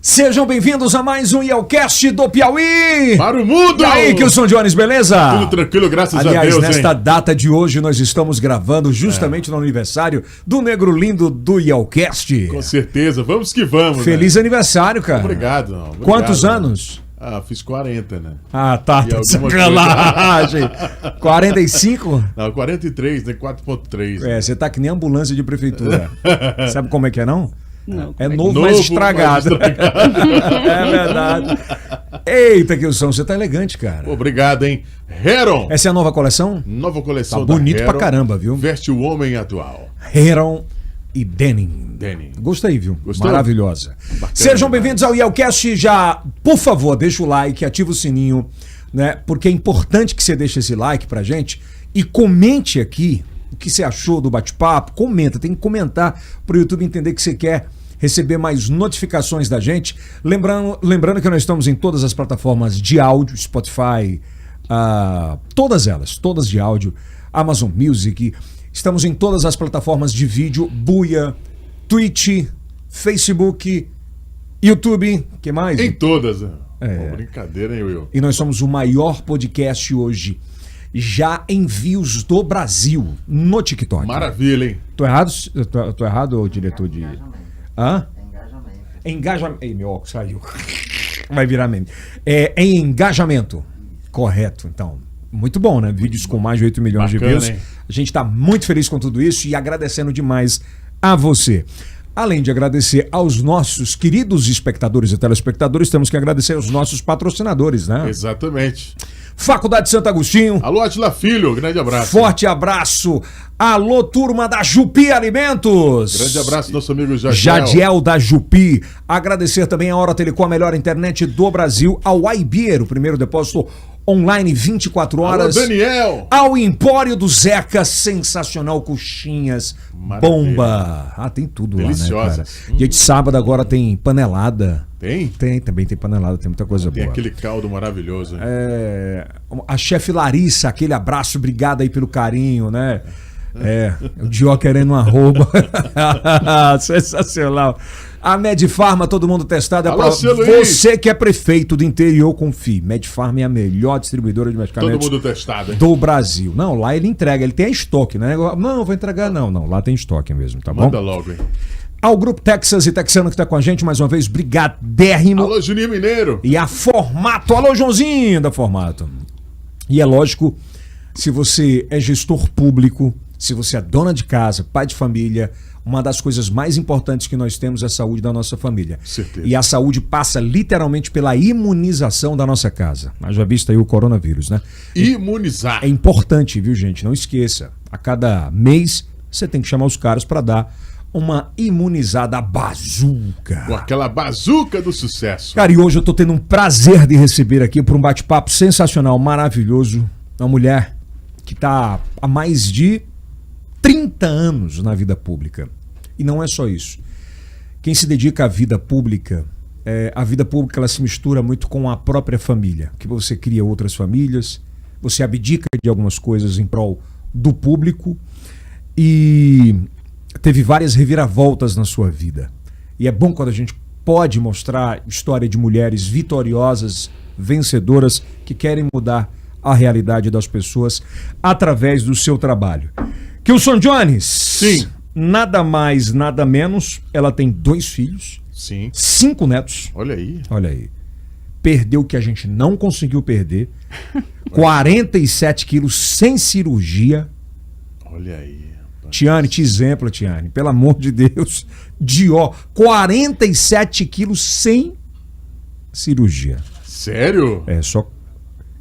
Sejam bem-vindos a mais um Yelcast do Piauí! Para o mundo! E aí, Kilson Jones, beleza? Tudo tranquilo, graças a Deus, Aliás, nesta data de hoje nós estamos gravando justamente no aniversário do negro lindo do Yelcast. Com certeza, vamos que vamos. Feliz aniversário, cara. Obrigado. Quantos anos? Fiz 40, né? Tá sacanagem. 45? Não, 43, né? 4.3. Você tá que nem ambulância de prefeitura. Sabe como é que é, não? Não, é novo, mas estragado. É verdade. Eita, Kilson, você tá elegante, cara. Obrigado, hein? Heron. Essa é a nova coleção? Nova coleção tá bonito da Heron, pra caramba, viu? Veste o homem atual. Heron e Denim. Gostei, viu? Gostou? Maravilhosa. Bacana. Sejam bem-vindos ao Yelcast. Já, por favor, deixa o like, ativa o sininho, né? Porque é importante que você deixe esse like pra gente e comente aqui o que você achou do bate-papo. Comenta, tem que comentar pro YouTube entender que você quer receber mais notificações da gente. Lembrando que nós estamos em todas as plataformas de áudio, Spotify, todas elas, todas de áudio, Amazon Music. Estamos em todas as plataformas de vídeo, Buia, Twitch, Facebook, YouTube, que mais? Em todas. Brincadeira, hein, Will? E nós somos o maior podcast hoje, já em views do Brasil, no TikTok. Maravilha, hein? Tô errado, diretor de... Engajamento. Ei, meu óculos saiu. Vai virar meme. Em engajamento. Correto, então. Muito bom, né? Vídeos com mais de 8 milhões Bacana, de views. hein? A gente tá muito feliz com tudo isso e agradecendo demais a você. Além de agradecer aos nossos queridos espectadores e telespectadores, temos que agradecer aos nossos patrocinadores, né? Exatamente. Faculdade Santo Agostinho. Alô, Atila Filho, grande abraço. Forte abraço. Alô, turma da Jupi Alimentos. Grande abraço, nosso amigo Jadiel. Jadiel da Jupi. Agradecer também a Hora Telecom, a melhor internet do Brasil. Ao Ibeer, o primeiro depósito online 24 horas. Alô, Daniel. Ao Empório do Zeca, sensacional, coxinhas, maravilha. Bomba. Tem tudo deliciosas. Lá, né, cara? Dia de sábado agora tem panelada. Tem? Também tem panelada, tem muita coisa boa. Tem aquele caldo maravilhoso. Hein? A chefe Larissa, aquele abraço, obrigado aí pelo carinho, né? O Dió querendo um arroba. Sensacional. A Medfarma, todo mundo testado. Alô, você que é prefeito do interior, confie. Medfarma é a melhor distribuidora de medicamentos todo mundo testado, hein? do Brasil. Não, lá ele entrega, ele tem estoque, né? Não, vou entregar não, lá tem estoque mesmo, tá bom? Manda logo, hein? Ao Grupo Texas e Texano que tá com a gente, mais uma vez, brigadérrimo. Alô, Juninho Mineiro. E a Formato, alô, Joãozinho da Formato. E é lógico, se você é gestor público, se você é dona de casa, pai de família, uma das coisas mais importantes que nós temos é a saúde da nossa família. Certeza. E a saúde passa literalmente pela imunização da nossa casa. Já visto aí o coronavírus, né? Imunizar. É importante, viu, gente? Não esqueça. A cada mês, você tem que chamar os caras para dar uma imunizada bazuca. Com aquela bazuca do sucesso. Cara, e hoje eu tô tendo um prazer de receber aqui para um bate-papo sensacional, maravilhoso, uma mulher que tá há mais de 30 anos na vida pública. E não é só isso. Quem se dedica à vida pública, a vida pública ela se mistura muito com a própria família, que você cria outras famílias, você abdica de algumas coisas em prol do público e teve várias reviravoltas na sua vida. E é bom quando a gente pode mostrar história de mulheres vitoriosas, vencedoras, que querem mudar a realidade das pessoas através do seu trabalho. Kilson Jones. Sim. Nada mais, nada menos. Ela tem 2 filhos. Sim. 5 netos. Olha aí. Olha aí. Perdeu o que a gente não conseguiu perder. 47 quilos sem cirurgia. Olha aí. Tiane, te exemplo, Tiane. Pelo amor de Deus. Dió. 47 quilos sem cirurgia. Sério? Só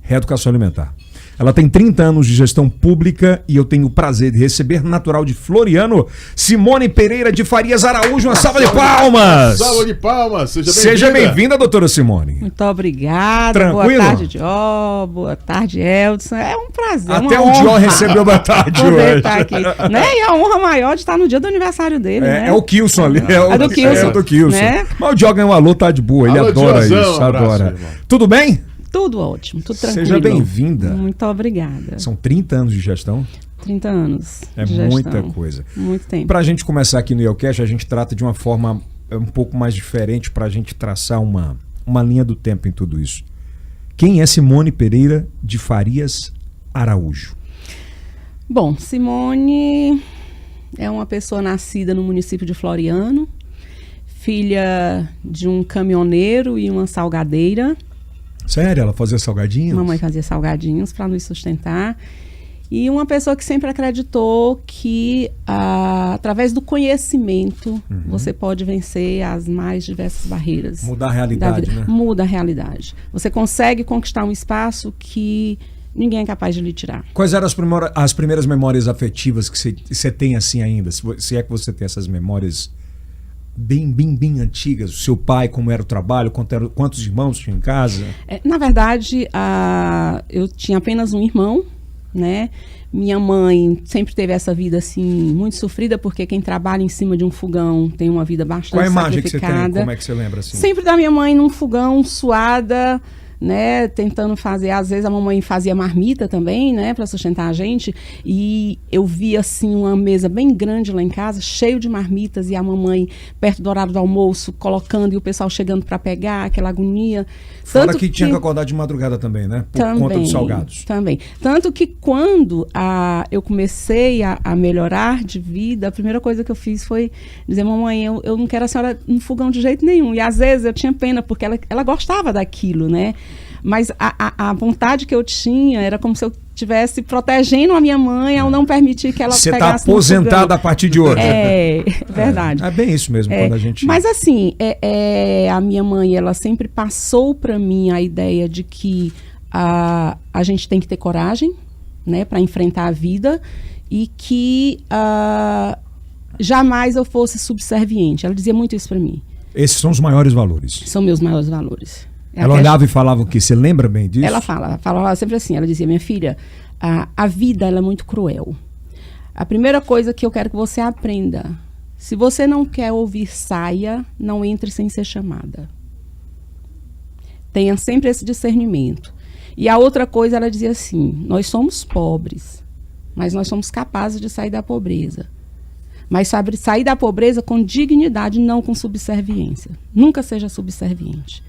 reeducação alimentar. Ela tem 30 anos de gestão pública e eu tenho o prazer de receber, natural de Floriano, Simone Pereira de Farias Araújo. Uma salva de palmas! Salva de palmas! Seja bem-vinda, doutora Simone. Muito obrigada. Tranquilo? Boa tarde, Dió. Boa tarde, Eldson. É um prazer. Até o Dió recebeu boa tarde hoje. Estar aqui, né? E a honra maior de estar no dia do aniversário dele, né? É o Kilson ali. É do Kilson. É do Kilson. Né? Mas o Dió ganhou um alô, tá de boa. Ele Alô, adora Diozão, isso. abraço, Adora. irmão. Tudo bem? Tudo ótimo, tudo tranquilo. Seja bem-vinda. Muito obrigada. São 30 anos de gestão. 30 anos É de gestão. muita coisa. Muito tempo. Pra gente começar aqui no Yelcast, a gente trata de uma forma é um pouco mais diferente para a gente traçar uma linha do tempo em tudo isso. Quem é Simone Pereira de Farias Araújo? Bom, Simone é uma pessoa nascida no município de Floriano, filha de um caminhoneiro e uma salgadeira. Sério? Ela fazia salgadinhos? Mamãe fazia salgadinhos para nos sustentar. E uma pessoa que sempre acreditou que, através do conhecimento, você pode vencer as mais diversas barreiras. Mudar a realidade, né? Muda a realidade. Você consegue conquistar um espaço que ninguém é capaz de lhe tirar. Quais eram as primeiras memórias afetivas que você tem assim ainda? Se é que você tem essas memórias bem antigas. O seu pai, como era o trabalho, quantos irmãos tinha em casa? Na verdade, eu tinha apenas um irmão, né? Minha mãe sempre teve essa vida assim muito sofrida, porque quem trabalha em cima de um fogão tem uma vida bastante sacrificada. Qual a imagem sacrificada. que você tem? Como é que você lembra assim? Sempre da minha mãe num fogão, suada, né, tentando fazer, às vezes a mamãe fazia marmita também, né, para sustentar a gente, e eu via assim uma mesa bem grande lá em casa, cheio de marmitas, e a mamãe perto do horário do almoço colocando, e o pessoal chegando para pegar, aquela agonia. Fora que tinha que acordar de madrugada também, né, por conta dos salgados. Também, tanto que quando eu comecei a melhorar de vida, a primeira coisa que eu fiz foi dizer: mamãe, eu não quero a senhora no fogão de jeito nenhum, e às vezes eu tinha pena, porque ela gostava daquilo, né. Mas a vontade que eu tinha era como se eu estivesse protegendo a minha mãe ao não permitir que ela pegasse. Você está aposentada a partir de hoje. É verdade. É bem isso mesmo, quando a gente... Mas assim, a minha mãe, ela sempre passou para mim a ideia de que a gente tem que ter coragem, né, para enfrentar a vida, e que jamais eu fosse subserviente. Ela dizia muito isso para mim. Esses são os maiores valores. São meus maiores valores. Ela olhava e falava o quê? Você lembra bem disso? Ela falava sempre assim, ela dizia: minha filha, a vida ela é muito cruel. A primeira coisa que eu quero que você aprenda: se você não quer ouvir saia, não entre sem ser chamada. Tenha sempre esse discernimento. E a outra coisa, ela dizia assim: nós somos pobres, mas nós somos capazes de sair da pobreza. Mas sabe, sair da pobreza com dignidade, não com subserviência. Nunca seja subserviente.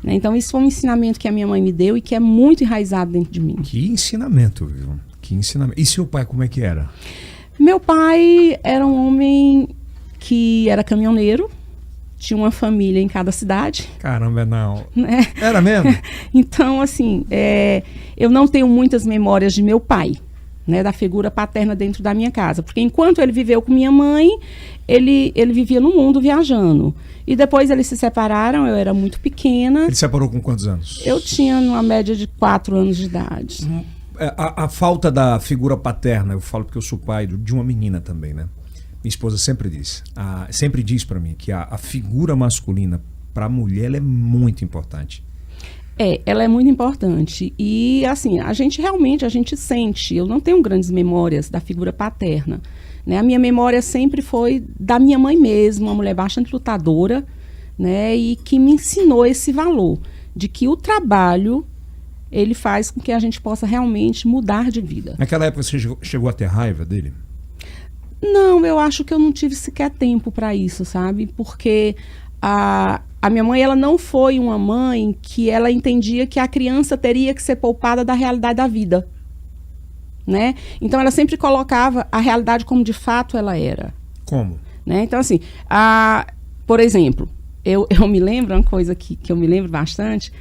Então, isso foi um ensinamento que a minha mãe me deu e que é muito enraizado dentro de mim. Que ensinamento, viu? Que ensinamento. E seu pai, como é que era? Meu pai era um homem que era caminhoneiro, tinha uma família em cada cidade. Caramba, não. Né? Era mesmo? Então, assim, eu não tenho muitas memórias de meu pai, né, da figura paterna dentro da minha casa. Porque enquanto ele viveu com minha mãe, ele vivia no mundo viajando. E depois eles se separaram, eu era muito pequena. Ele separou com quantos anos? Eu tinha uma média de 4 anos de idade. A falta da figura paterna, eu falo porque eu sou pai de uma menina também, né? Minha esposa sempre diz para mim que a figura masculina para a mulher ela é muito importante. Ela é muito importante. E assim, a gente sente. Eu não tenho grandes memórias da figura paterna. Né? A minha memória sempre foi da minha mãe mesmo, uma mulher bastante lutadora, né? E que me ensinou esse valor de que o trabalho ele faz com que a gente possa realmente mudar de vida. Naquela época você chegou a ter raiva dele? Não, eu acho que eu não tive sequer tempo para isso, sabe? Porque a minha mãe, ela não foi uma mãe que ela entendia que a criança teria que ser poupada da realidade da vida. Né? Então ela sempre colocava a realidade como de fato ela era. Como? Né? Então assim, por exemplo, eu me lembro uma coisa que eu me lembro bastante.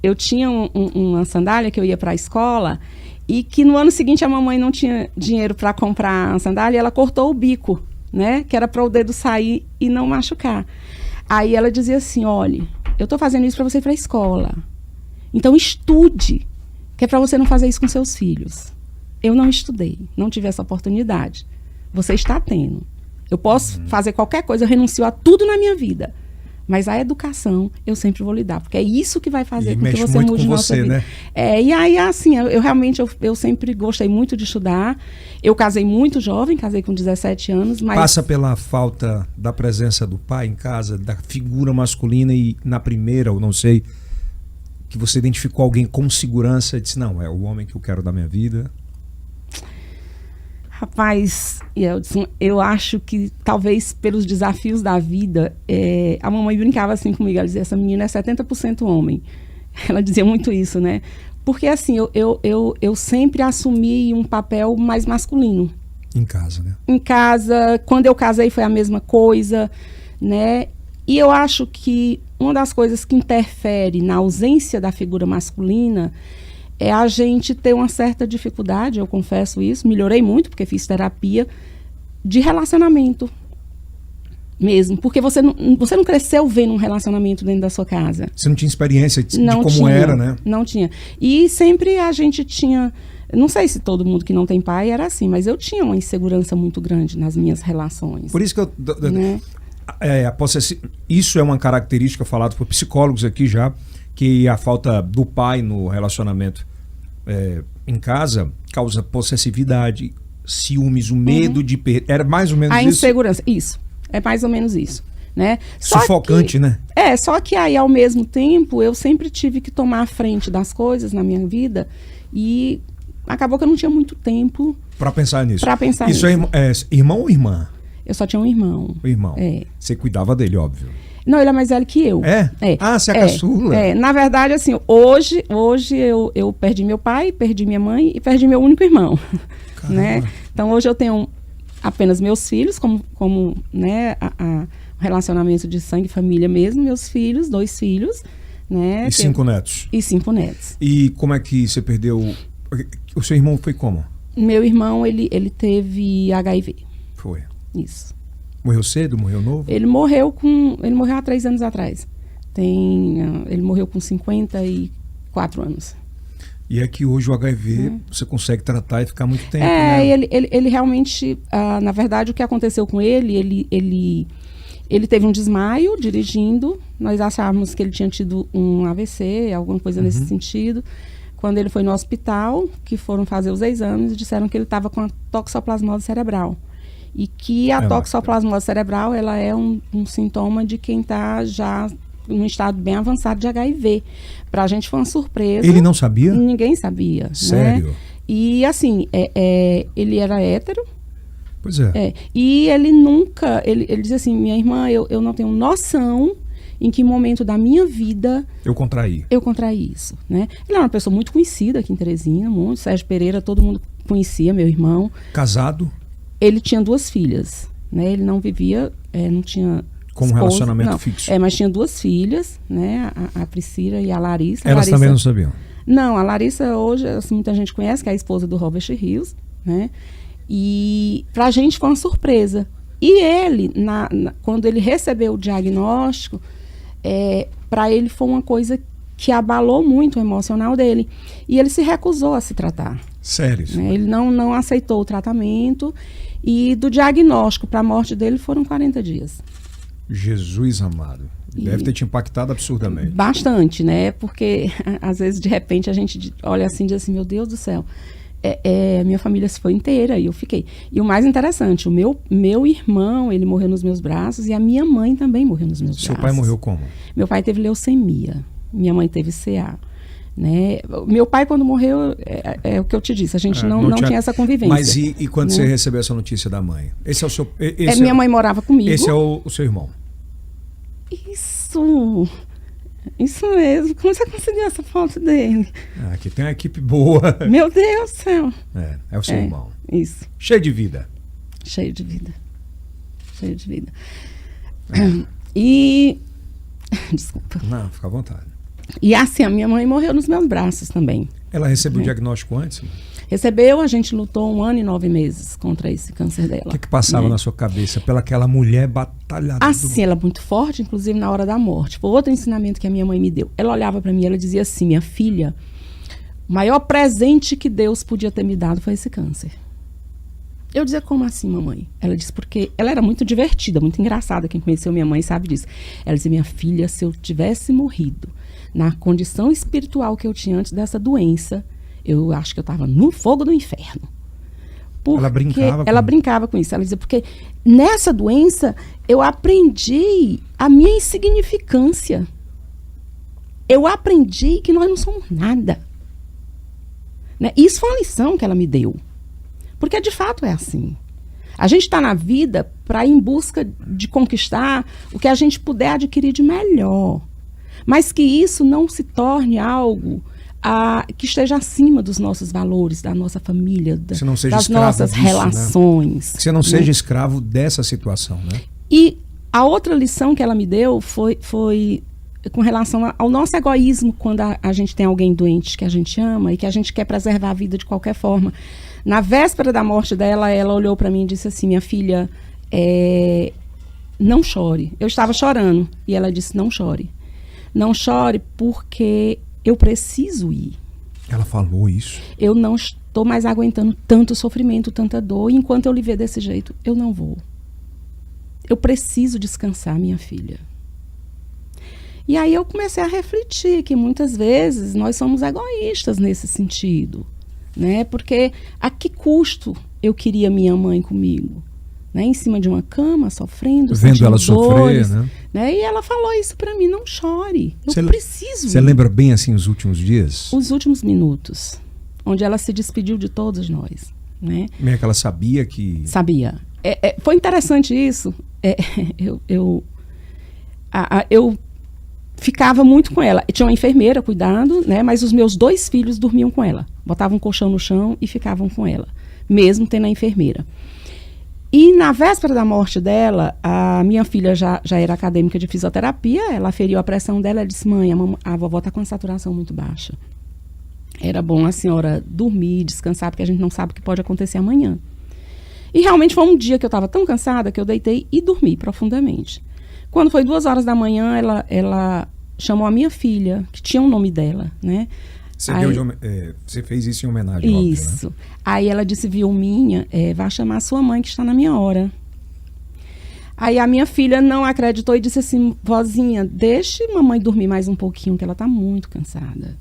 Eu tinha uma sandália que eu ia para a escola e que no ano seguinte a mamãe não tinha dinheiro para comprar a sandália e ela cortou o bico, né? Que era para o dedo sair e não machucar. Aí ela dizia assim: olha, eu estou fazendo isso para você ir para a escola, então estude, que é para você não fazer isso com seus filhos. Eu não estudei, não tive essa oportunidade. Você está tendo. Eu posso fazer qualquer coisa, eu renuncio a tudo na minha vida. Mas a educação eu sempre vou lhe dar, porque é isso que vai fazer com que você mude nossa vida. Né? E aí, assim, eu sempre gostei muito de estudar. Eu casei muito jovem, casei com 17 anos. Mas... Passa pela falta da presença do pai em casa, da figura masculina, e na primeira, ou não sei, que você identificou alguém com segurança e disse: não, é o homem que eu quero da minha vida? Rapaz, Yeldson, eu acho que talvez pelos desafios da vida, a mamãe brincava assim comigo, ela dizia, essa menina é 70% homem. Ela dizia muito isso, né? Porque assim, eu sempre assumi um papel mais masculino. Em casa, né? Em casa, quando eu casei foi a mesma coisa, né? E eu acho que uma das coisas que interfere na ausência da figura masculina é a gente ter uma certa dificuldade, eu confesso isso, melhorei muito porque fiz terapia, de relacionamento mesmo. Porque você não cresceu vendo um relacionamento dentro da sua casa. Você não tinha experiência de Não como tinha, era, né? Não tinha. E sempre a gente tinha... Não sei se todo mundo que não tem pai era assim, mas eu tinha uma insegurança muito grande nas minhas relações. Por isso que né? Isso é uma característica falada por psicólogos aqui já, que a falta do pai no relacionamento em casa causa possessividade, ciúmes, o medo de perder. Era mais ou menos a isso? Insegurança, isso. É mais ou menos isso. Né? Sufocante, né? Só que aí, ao mesmo tempo, eu sempre tive que tomar a frente das coisas na minha vida e acabou que eu não tinha muito tempo para pensar nisso. Isso é irmão ou irmã? Eu só tinha um irmão. O irmão. Você cuidava dele, óbvio. Não, ele é mais velho que eu. Ah, você é caçula? Na verdade, assim, hoje eu perdi meu pai, perdi minha mãe e perdi meu único irmão. Né? Então, hoje eu tenho apenas meus filhos, como né, o relacionamento de sangue, família mesmo, meus filhos, 2 filhos. Né? E 5 netos? E 5 netos. E como é que você perdeu... O seu irmão foi como? Meu irmão, ele teve HIV. Foi. Isso. Morreu cedo? Morreu novo? Ele morreu há 3 anos atrás. Ele morreu com 54 anos. E é que hoje o HIV você consegue tratar e ficar muito tempo, né? Ele realmente, na verdade, o que aconteceu com ele teve um desmaio dirigindo. Nós achávamos que ele tinha tido um AVC, alguma coisa nesse sentido. Quando ele foi no hospital, que foram fazer os exames, disseram que ele estava com a toxoplasmose cerebral. E que a toxoplasmose cerebral, ela é um sintoma de quem está já num estado bem avançado de HIV. Pra gente foi uma surpresa. Ele não sabia? Ninguém sabia. Sério? Né? E assim, ele era hétero. Pois é. E ele nunca, ele dizia assim, minha irmã, eu não tenho noção em que momento da minha vida eu contraí isso, né? Ele era uma pessoa muito conhecida aqui em Teresina, Sérgio Pereira, todo mundo conhecia, meu irmão. Casado? Ele tinha 2 filhas, né? Ele não vivia, não tinha com um relacionamento fixo. Mas tinha 2 filhas, né? A Priscila e a Larissa. Elas também não sabiam? Não, a Larissa hoje, assim, muita gente conhece, que é a esposa do Robert Rios, né? E pra gente foi uma surpresa. E ele, quando ele recebeu o diagnóstico, para ele foi uma coisa que abalou muito o emocional dele. E ele se recusou a se tratar. Sério? Né? Ele não aceitou o tratamento. E do diagnóstico para a morte dele foram 40 dias. Jesus amado. Deve ter te impactado absurdamente. Bastante, né? Porque às vezes, de repente, a gente olha assim e diz assim, meu Deus do céu. Minha família se foi inteira e eu fiquei. E o mais interessante, o meu irmão, ele morreu nos meus braços e a minha mãe também morreu nos meus braços. Seu pai morreu como? Meu pai teve leucemia, minha mãe teve CA. Né? Meu pai, quando morreu, é o que eu te disse, a gente não tinha essa convivência. Mas e quando você recebeu essa notícia da mãe? Esse é o seu... minha mãe morava comigo. Esse é o seu irmão? Isso mesmo. Como você conseguiu essa foto dele? Aqui tem uma equipe boa. Meu Deus do céu. É o seu irmão. Isso. Cheio de vida. Cheio de vida. E... Desculpa. Não, fica à vontade. E assim, a minha mãe morreu nos meus braços também. Ela recebeu o diagnóstico antes? Recebeu, a gente lutou 1 ano e 9 meses contra esse câncer dela. O que passava na sua cabeça pelaquela mulher batalhadora? Assim, ela é muito forte, inclusive na hora da morte. Foi outro ensinamento que a minha mãe me deu. Ela olhava para mim e ela dizia assim, minha filha, o maior presente que Deus podia ter me dado foi esse câncer. Eu dizia, como assim, mamãe? Ela disse, porque ela era muito divertida, muito engraçada. Quem conheceu minha mãe sabe disso. Ela dizia, minha filha, se eu tivesse morrido na condição espiritual que eu tinha antes dessa doença, eu acho que eu estava no fogo do inferno. Porque ela brincava com isso. Ela dizia, porque nessa doença eu aprendi a minha insignificância. Eu aprendi que nós não somos nada. Né? Isso foi uma lição que ela me deu. Porque de fato é assim. A gente está na vida para ir em busca de conquistar o que a gente puder adquirir de melhor. Mas que isso não se torne algo que esteja acima dos nossos valores, da nossa família, das nossas relações. Né? Que você não seja escravo dessa situação, né? E a outra lição que ela me deu foi com relação ao nosso egoísmo quando a gente tem alguém doente que a gente ama e que a gente quer preservar a vida de qualquer forma. Na véspera da morte dela, ela olhou para mim e disse assim, minha filha, não chore. Eu estava chorando e ela disse, não chore. Não chore porque eu preciso ir. Ela falou isso? Eu não estou mais aguentando tanto sofrimento, tanta dor. E enquanto eu lhe ver desse jeito, eu não vou. Eu preciso descansar, minha filha. E aí eu comecei a refletir que muitas vezes nós somos egoístas nesse sentido. Né? Porque a que custo eu queria minha mãe comigo? Né? Em cima de uma cama, sofrendo, vendo ela dores, sofrer, né? E ela falou isso pra mim, não chore, eu preciso. Você lembra bem assim os últimos dias? Os últimos minutos, onde ela se despediu de todos nós, né? Como é que ela sabia que... Sabia. Foi interessante isso. Eu ficava muito com ela. Tinha uma enfermeira cuidando, né? Mas os meus 2 filhos dormiam com ela. Botavam um colchão no chão e ficavam com ela, mesmo tendo a enfermeira. E na véspera da morte dela, a minha filha já era acadêmica de fisioterapia, ela aferiu a pressão dela e disse, mãe, a vovó está com a saturação muito baixa. Era bom a senhora dormir, descansar, porque a gente não sabe o que pode acontecer amanhã. E realmente foi um dia que eu estava tão cansada que eu deitei e dormi profundamente. Quando foi 2 horas da manhã, ela chamou a minha filha, que tinha o nome dela, né? Você fez isso em homenagem, isso. Óbvio, né? Aí ela disse, Vilminha, vai chamar sua mãe que está na minha hora. Aí a minha filha não acreditou e disse assim, vozinha, deixe mamãe dormir mais um pouquinho, que ela está muito cansada.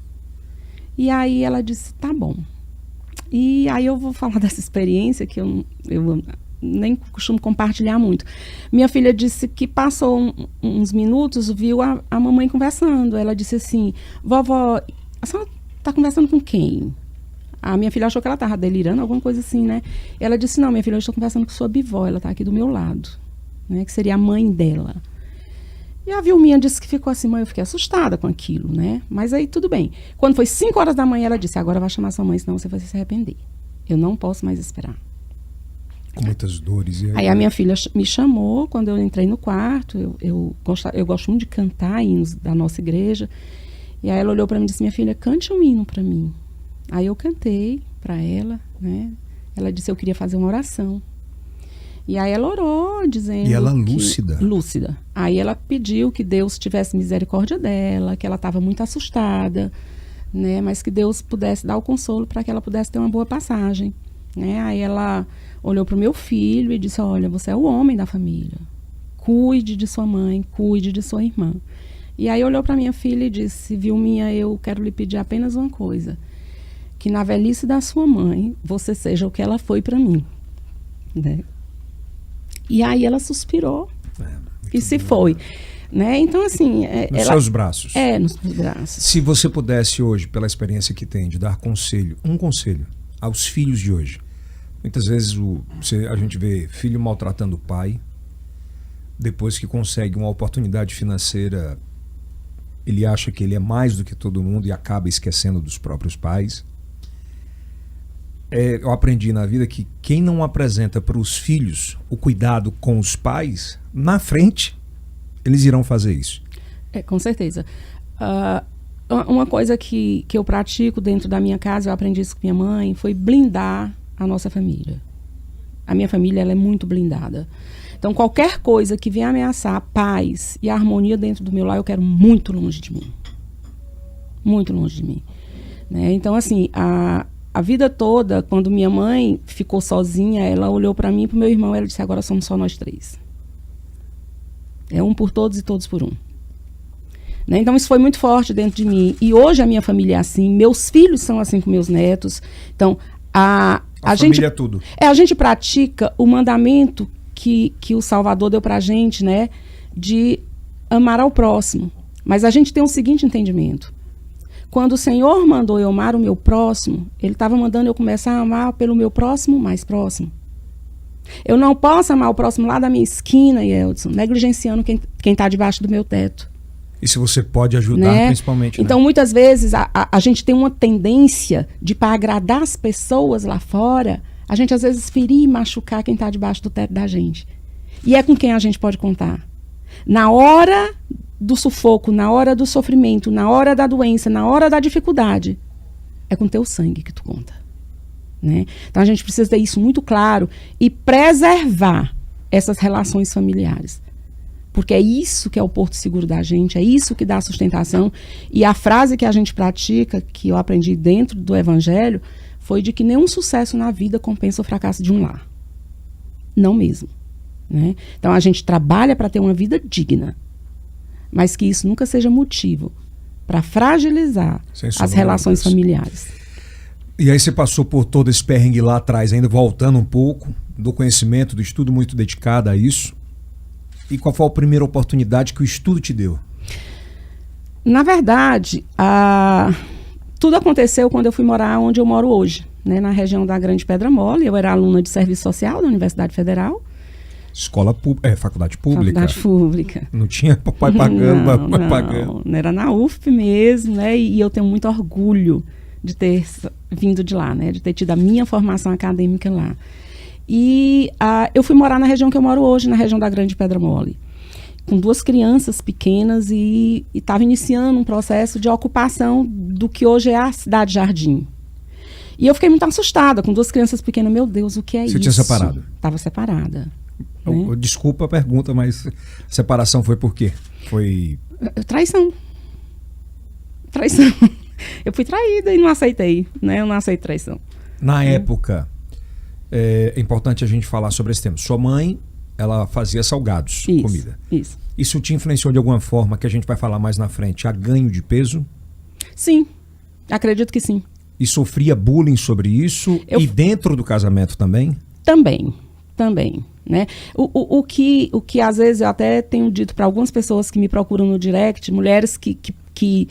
E aí ela disse, tá bom. E aí eu vou falar dessa experiência que eu nem costumo compartilhar muito. Minha filha disse que passou uns minutos, viu a mamãe conversando. Ela disse assim, vovó, a senhora está conversando com quem? A minha filha achou que ela estava delirando, alguma coisa assim, né? Ela disse, não, minha filha, eu estou conversando com sua bivó, ela está aqui do meu lado, né? Que seria a mãe dela. E a Vilminha disse que ficou assim, mãe, eu fiquei assustada com aquilo, né? Mas aí tudo bem. Quando foi 5 horas da manhã, ela disse, agora vai chamar sua mãe, senão você vai se arrepender. Eu não posso mais esperar. Com muitas dores. Aí a minha filha me chamou, quando eu entrei no quarto, eu gosto muito de cantar hinos da nossa igreja. E aí ela olhou para mim e disse, minha filha, cante um hino para mim. Aí eu cantei para ela, né? Ela disse, eu queria fazer uma oração. E aí ela orou, dizendo... E ela lúcida? Lúcida. Aí ela pediu que Deus tivesse misericórdia dela, que ela estava muito assustada, né? Mas que Deus pudesse dar o consolo para que ela pudesse ter uma boa passagem, né? Aí ela olhou para o meu filho e disse, olha, você é o homem da família. Cuide de sua mãe, cuide de sua irmã. E aí olhou para minha filha e disse, Vilminha, eu quero lhe pedir apenas uma coisa, que na velhice da sua mãe, você seja o que ela foi para mim, né? E aí ela suspirou e se foi, né? Então assim... Nos seus braços. Nos meus braços. Se você pudesse hoje, pela experiência que tem, de dar um conselho aos filhos de hoje. Muitas vezes a gente vê filho maltratando o pai, depois que consegue uma oportunidade financeira, ele acha que ele é mais do que todo mundo e acaba esquecendo dos próprios pais. Eu aprendi na vida que quem não apresenta para os filhos o cuidado com os pais, na frente, eles irão fazer isso. Com certeza. Uma coisa que eu pratico dentro da minha casa, eu aprendi isso com minha mãe, foi blindar a nossa família. A minha família, ela é muito blindada. Então, qualquer coisa que venha ameaçar a paz e a harmonia dentro do meu lar, eu quero muito longe de mim. Muito longe de mim. Né? Então, assim, a vida toda, quando minha mãe ficou sozinha, ela olhou para mim e para o meu irmão, ela disse, agora somos só nós 3. É um por todos e todos por um. Né? Então isso foi muito forte dentro de mim. E hoje a minha família é assim, meus filhos são assim com meus netos. Então a gente, família é tudo. A gente pratica o mandamento que o Salvador deu pra gente, né? De amar ao próximo. Mas a gente tem o seguinte entendimento. quando o Senhor mandou eu amar o meu próximo, ele estava mandando eu começar a amar pelo meu próximo mais próximo. Eu não posso amar o próximo lá da minha esquina, Yeldson, negligenciando quem está debaixo do meu teto. E se você pode ajudar, Né? principalmente. Então, muitas vezes, a gente tem uma tendência de, para agradar as pessoas lá fora, a gente às vezes ferir e machucar quem está debaixo do teto da gente. E é com quem a gente pode contar. Na hora do sufoco, na hora do sofrimento, na hora da doença, na hora da dificuldade, é com teu sangue que tu conta. Né? Então, a gente precisa ter isso muito claro e preservar essas relações familiares. Porque é isso que é o porto seguro da gente, é isso que dá sustentação. E a frase que a gente pratica, que eu aprendi dentro do Evangelho, foi de que nenhum sucesso na vida compensa o fracasso de um lar. Não mesmo. Né? Então, a gente trabalha para ter uma vida digna, mas que isso nunca seja motivo para fragilizar as relações familiares. E aí você passou por todo esse perrengue lá atrás, ainda voltando um pouco do conhecimento, do estudo muito dedicado a isso. E qual foi a primeira oportunidade que o estudo te deu? Na verdade, tudo aconteceu quando eu fui morar onde eu moro hoje, né, na região da Grande Pedra Mole. Eu era aluna de serviço social da Universidade Federal. Faculdade pública? Faculdade pública. Não tinha papai pagando, papai pagando. Não, era na UFP mesmo, né? E eu tenho muito orgulho de ter vindo de lá, né? De ter tido a minha formação acadêmica lá. E eu fui morar na região que eu moro hoje, na região da Grande Pedra Mole, com 2 crianças pequenas e estava iniciando um processo de ocupação do que hoje é a Cidade Jardim. E eu fiquei muito assustada com 2 crianças pequenas. Meu Deus, o que é isso? Você tinha separado? Estava separada. Né? Desculpa a pergunta, mas separação foi por quê? Foi... Traição. Eu fui traída e não aceitei, né? Eu não aceito traição. Na época, é importante a gente falar sobre esse tema. Sua mãe, ela fazia salgados, comida. Isso te influenciou de alguma forma, que a gente vai falar mais na frente, a ganho de peso? Sim, acredito que sim. E sofria bullying sobre isso? E dentro do casamento também? Também. Né? O que às vezes eu até tenho dito para algumas pessoas que me procuram no direct, mulheres que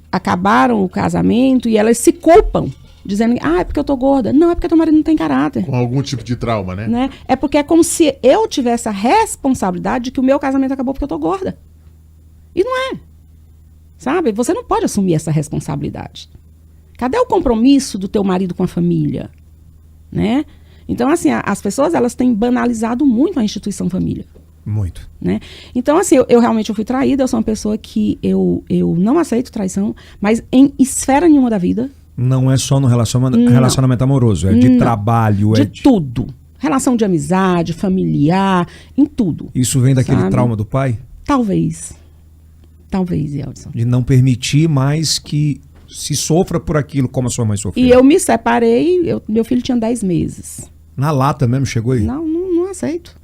acabaram o casamento e elas se culpam, dizendo, é porque eu tô gorda. Não, é porque teu marido não tem caráter. Com algum tipo de trauma, né? É porque é como se eu tivesse a responsabilidade de que o meu casamento acabou porque eu tô gorda. E não é. Sabe? Você não pode assumir essa responsabilidade. Cadê o compromisso do teu marido com a família? Né? Então, assim, as pessoas, elas têm banalizado muito a instituição família. Muito. Né? Então, assim, eu realmente fui traída, eu sou uma pessoa que eu não aceito traição, mas em esfera nenhuma da vida. Não é só no relacionamento amoroso, é de trabalho. De tudo. Relação de amizade, familiar, em tudo. Isso vem daquele trauma do pai? Talvez, Yeldson. De não permitir mais que se sofra por aquilo como a sua mãe sofreu. E eu me separei, meu filho tinha 10 meses. Na lata mesmo chegou aí? Não aceito.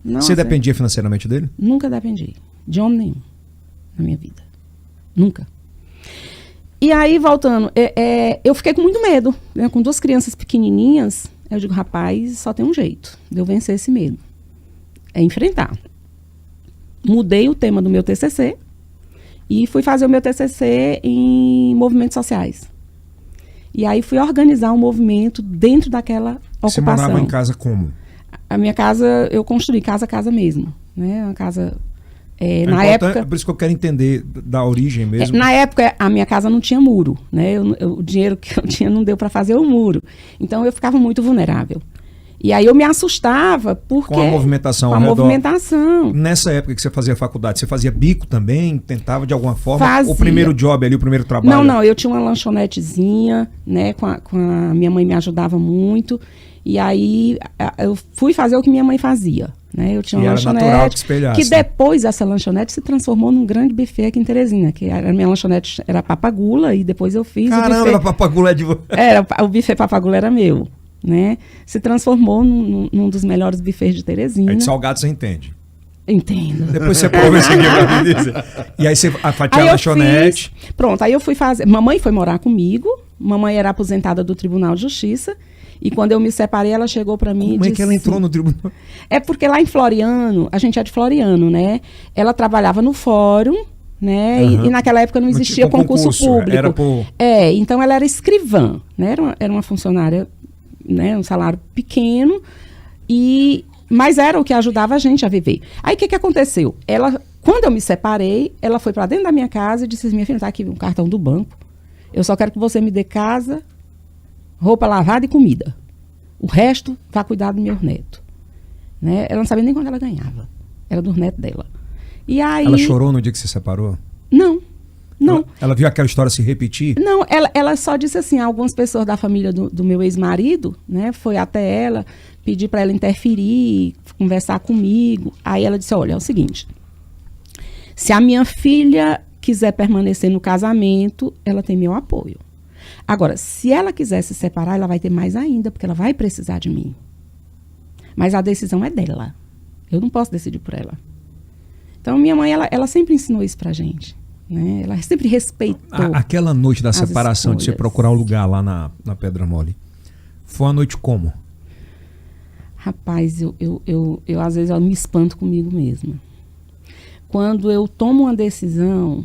Você dependia financeiramente dele? Nunca dependi. De homem nenhum. Na minha vida. Nunca. E aí, voltando, eu fiquei com muito medo. Né? Com 2 crianças pequenininhas, eu digo, rapaz, só tem um jeito de eu vencer esse medo. É enfrentar. Mudei o tema do meu TCC e fui fazer o meu TCC em movimentos sociais. E aí fui organizar um movimento dentro daquela ocupação. Você morava em casa como? A minha casa, eu construí casa mesmo. Né? Uma casa... na época, por isso que eu quero entender da origem mesmo. Na época, a minha casa não tinha muro. Né? O dinheiro que eu tinha não deu para fazer o muro. Então, eu ficava muito vulnerável. E aí, eu me assustava porque... Com a movimentação Com a movimentação. Nessa época que você fazia faculdade, você fazia bico também? Tentava de alguma forma? Fazia. O primeiro job ali, o primeiro trabalho? Não. Eu tinha uma lanchonetezinha, né? Com a minha mãe me ajudava muito. E aí, eu fui fazer o que minha mãe fazia. Né? Eu tinha uma lanchonete que depois essa lanchonete se transformou num grande buffet aqui em Teresina, que a minha lanchonete era Papagula e depois eu fiz o buffet. Papagula é de... o buffet Papagula era meu, né? Se transformou num dos melhores buffets de Teresina. Aí de salgado você entende? Entendo. Depois você prova isso aqui pra me dizer. E aí você fatiava a lanchonete. Pronto, aí eu fui fazer... Mamãe foi morar comigo, mamãe era aposentada do Tribunal de Justiça. E quando eu me separei, ela chegou para mim e disse... Como é que ela entrou no tribunal? É porque lá em Floriano, a gente é de Floriano, né? Ela trabalhava no fórum, né? E naquela época não existia concurso público. Era por... Então ela era escrivã, né? Era uma funcionária, né? Um salário pequeno, mas era o que ajudava a gente a viver. Aí o que aconteceu? Quando eu me separei, ela foi para dentro da minha casa e disse: minha filha, tá aqui um cartão do banco. Eu só quero que você me dê casa, roupa lavada e comida. O resto, vá cuidar do meu neto. Né? Ela não sabia nem quanto ela ganhava. Era do neto dela. E aí... Ela chorou no dia que se separou? Não. Ela viu aquela história se repetir? Não, ela só disse assim, algumas pessoas da família do meu ex-marido, né, foi até ela, pedir para ela interferir, conversar comigo. Aí ela disse: olha, é o seguinte, se a minha filha quiser permanecer no casamento, ela tem meu apoio. Agora, se ela quiser se separar, ela vai ter mais ainda, porque ela vai precisar de mim. Mas a decisão é dela. Eu não posso decidir por ela. Então, minha mãe, ela sempre ensinou isso pra gente. Né? Ela sempre respeitou. Aquela noite da separação, escolhas. de você procurar um lugar lá na Pedra Mole, foi uma noite como? Rapaz, eu às vezes eu me espanto comigo mesma. Quando eu tomo uma decisão,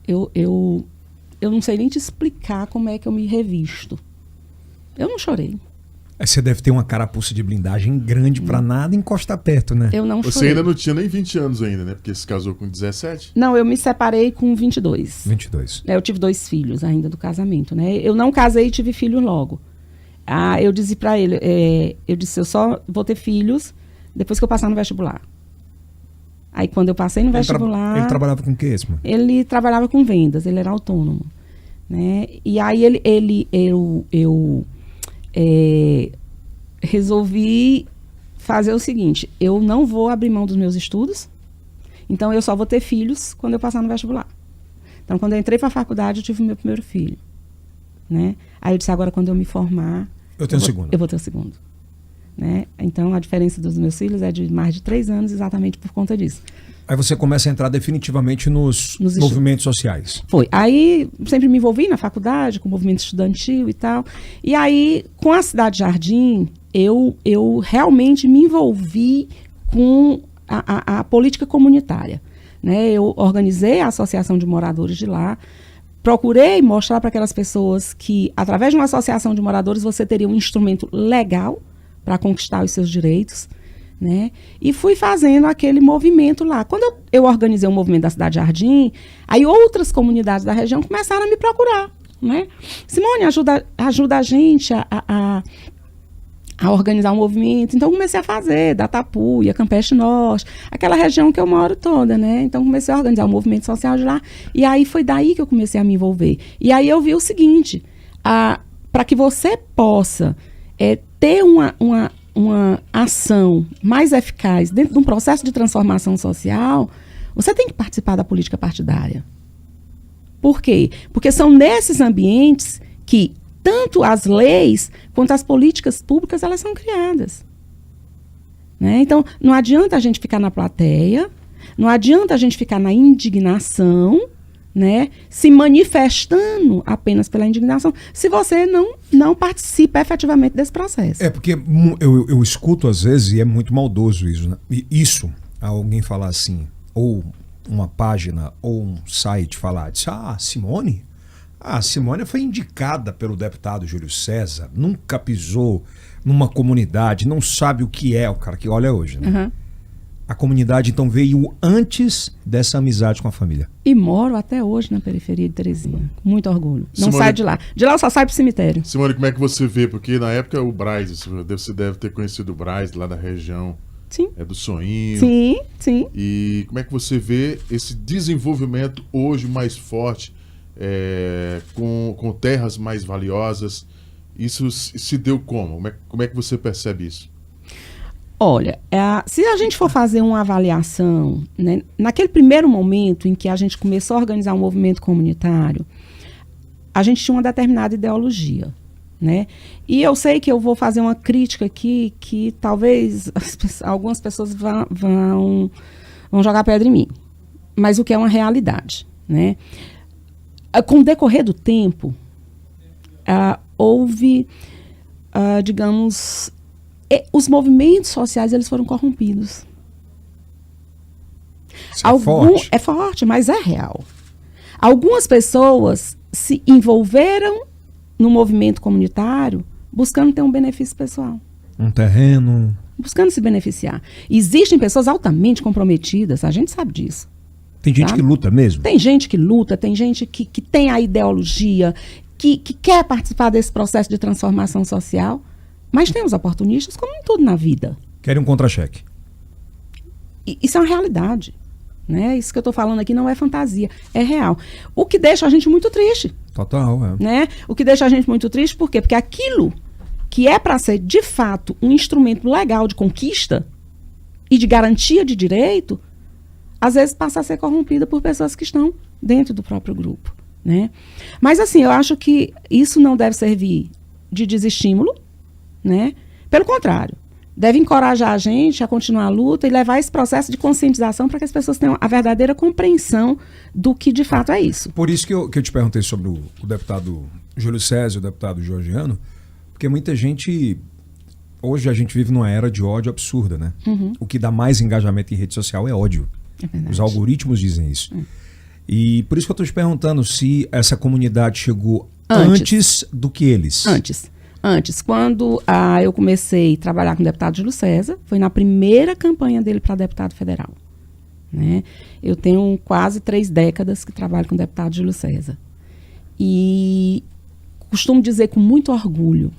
eu não sei nem te explicar como é que eu me revisto. Eu não chorei. Você deve ter uma carapuça de blindagem grande pra nada encostar perto, né? Eu não Você chorei. ainda não tinha nem 20 anos ainda, né? Porque se casou com 17. Não, eu me separei com 22. 22. Eu tive 2 filhos ainda do casamento, né? Eu não casei e tive filho logo. Eu disse pra ele, eu só vou ter filhos depois que eu passar no vestibular. Aí quando eu passei no vestibular... Ele trabalhava com o quê, esse mano? Ele trabalhava com vendas, ele era autônomo. Né? E aí eu resolvi fazer o seguinte: eu não vou abrir mão dos meus estudos, então eu só vou ter filhos quando eu passar no vestibular. Então, quando eu entrei para a faculdade, eu tive o meu primeiro filho. Né? Aí eu disse: agora, quando eu me formar... Eu tenho o segundo. Eu vou ter o segundo. Né? Então, a diferença dos meus filhos é de mais de 3 anos, exatamente por conta disso. Aí você começa a entrar definitivamente nos movimentos sociais. Foi. Aí sempre me envolvi na faculdade, com o movimento estudantil e tal. E aí, com a Cidade Jardim, eu realmente me envolvi com a política comunitária. Né? Eu organizei a Associação de Moradores de lá, procurei mostrar para aquelas pessoas que, através de uma associação de moradores, você teria um instrumento legal para conquistar os seus direitos. Né? E fui fazendo aquele movimento lá. Quando eu organizei o movimento da Cidade Jardim, aí outras comunidades da região começaram a me procurar. Né? Simone, ajuda a gente a organizar um movimento. Então comecei a fazer, da Tapuia, Campeche Norte, aquela região que eu moro toda, né? Então comecei a organizar um movimento social de lá. E aí foi daí que eu comecei a me envolver. E aí eu vi o seguinte: para que você possa ter uma ação mais eficaz dentro de um processo de transformação social, você tem que participar da política partidária. Por quê? Porque são nesses ambientes que tanto as leis quanto as políticas públicas elas são criadas. Né? Então, não adianta a gente ficar na plateia, não adianta a gente ficar na indignação, né, se manifestando apenas pela indignação, se você não participa efetivamente desse processo. Porque eu escuto às vezes, e é muito maldoso isso, né? E isso, alguém falar assim, ou uma página, ou um site falar, Simone? A Simone foi indicada pelo deputado Júlio César, nunca pisou numa comunidade, não sabe o que é o cara que olha hoje, né? Uhum. A comunidade, então, veio antes dessa amizade com a família. E moro até hoje na periferia de Terezinha. Com muito orgulho. Não saio de lá. De lá eu só saio pro cemitério. Simone, como é que você vê? Porque na época o Braz, você deve ter conhecido o Braz lá da região. Sim. Do Soinho. Sim, sim. E como é que você vê esse desenvolvimento hoje mais forte, com terras mais valiosas? Isso se deu como? Como é que você percebe isso? Olha, se a gente for fazer uma avaliação, né, naquele primeiro momento em que a gente começou a organizar um movimento comunitário, a gente tinha uma determinada ideologia. Né? E eu sei que eu vou fazer uma crítica aqui que talvez algumas pessoas vão jogar pedra em mim. Mas o que é uma realidade. Né? Com o decorrer do tempo, houve, digamos... os movimentos sociais eles foram corrompidos. Isso é forte. É forte, mas é real. Algumas pessoas se envolveram no movimento comunitário buscando ter um benefício pessoal. Um terreno. Buscando se beneficiar. Existem pessoas altamente comprometidas, a gente sabe disso. Tem gente Tá? que luta mesmo. Tem gente que luta, tem gente que tem a ideologia, que quer participar desse processo de transformação social, mas tem os oportunistas, como em tudo na vida. Querem um contra-cheque. Isso é uma realidade. Né? Isso que eu estou falando aqui não é fantasia, é real. O que deixa a gente muito triste. Total, é. Né? O que deixa a gente muito triste, por quê? Porque aquilo que é para ser, de fato, um instrumento legal de conquista e de garantia de direito, às vezes passa a ser corrompida por pessoas que estão dentro do próprio grupo. Né? Mas, assim, eu acho que isso não deve servir de desestímulo, né? Pelo contrário, deve encorajar a gente a continuar a luta e levar esse processo de conscientização para que as pessoas tenham a verdadeira compreensão do que de fato é isso. Por isso que eu te perguntei sobre o deputado Júlio César e o deputado Georgiano, porque muita gente... Hoje a gente vive numa era de ódio absurda, né? Uhum. O que dá mais engajamento em rede social é ódio. É verdade. Os algoritmos dizem isso. E por isso que eu estou te perguntando se essa comunidade chegou antes do que eles. Antes, quando eu comecei a trabalhar com o deputado Júlio César, foi na primeira campanha dele para deputado federal. Né? Eu tenho quase 3 décadas que trabalho com o deputado Júlio César. E costumo dizer com muito orgulho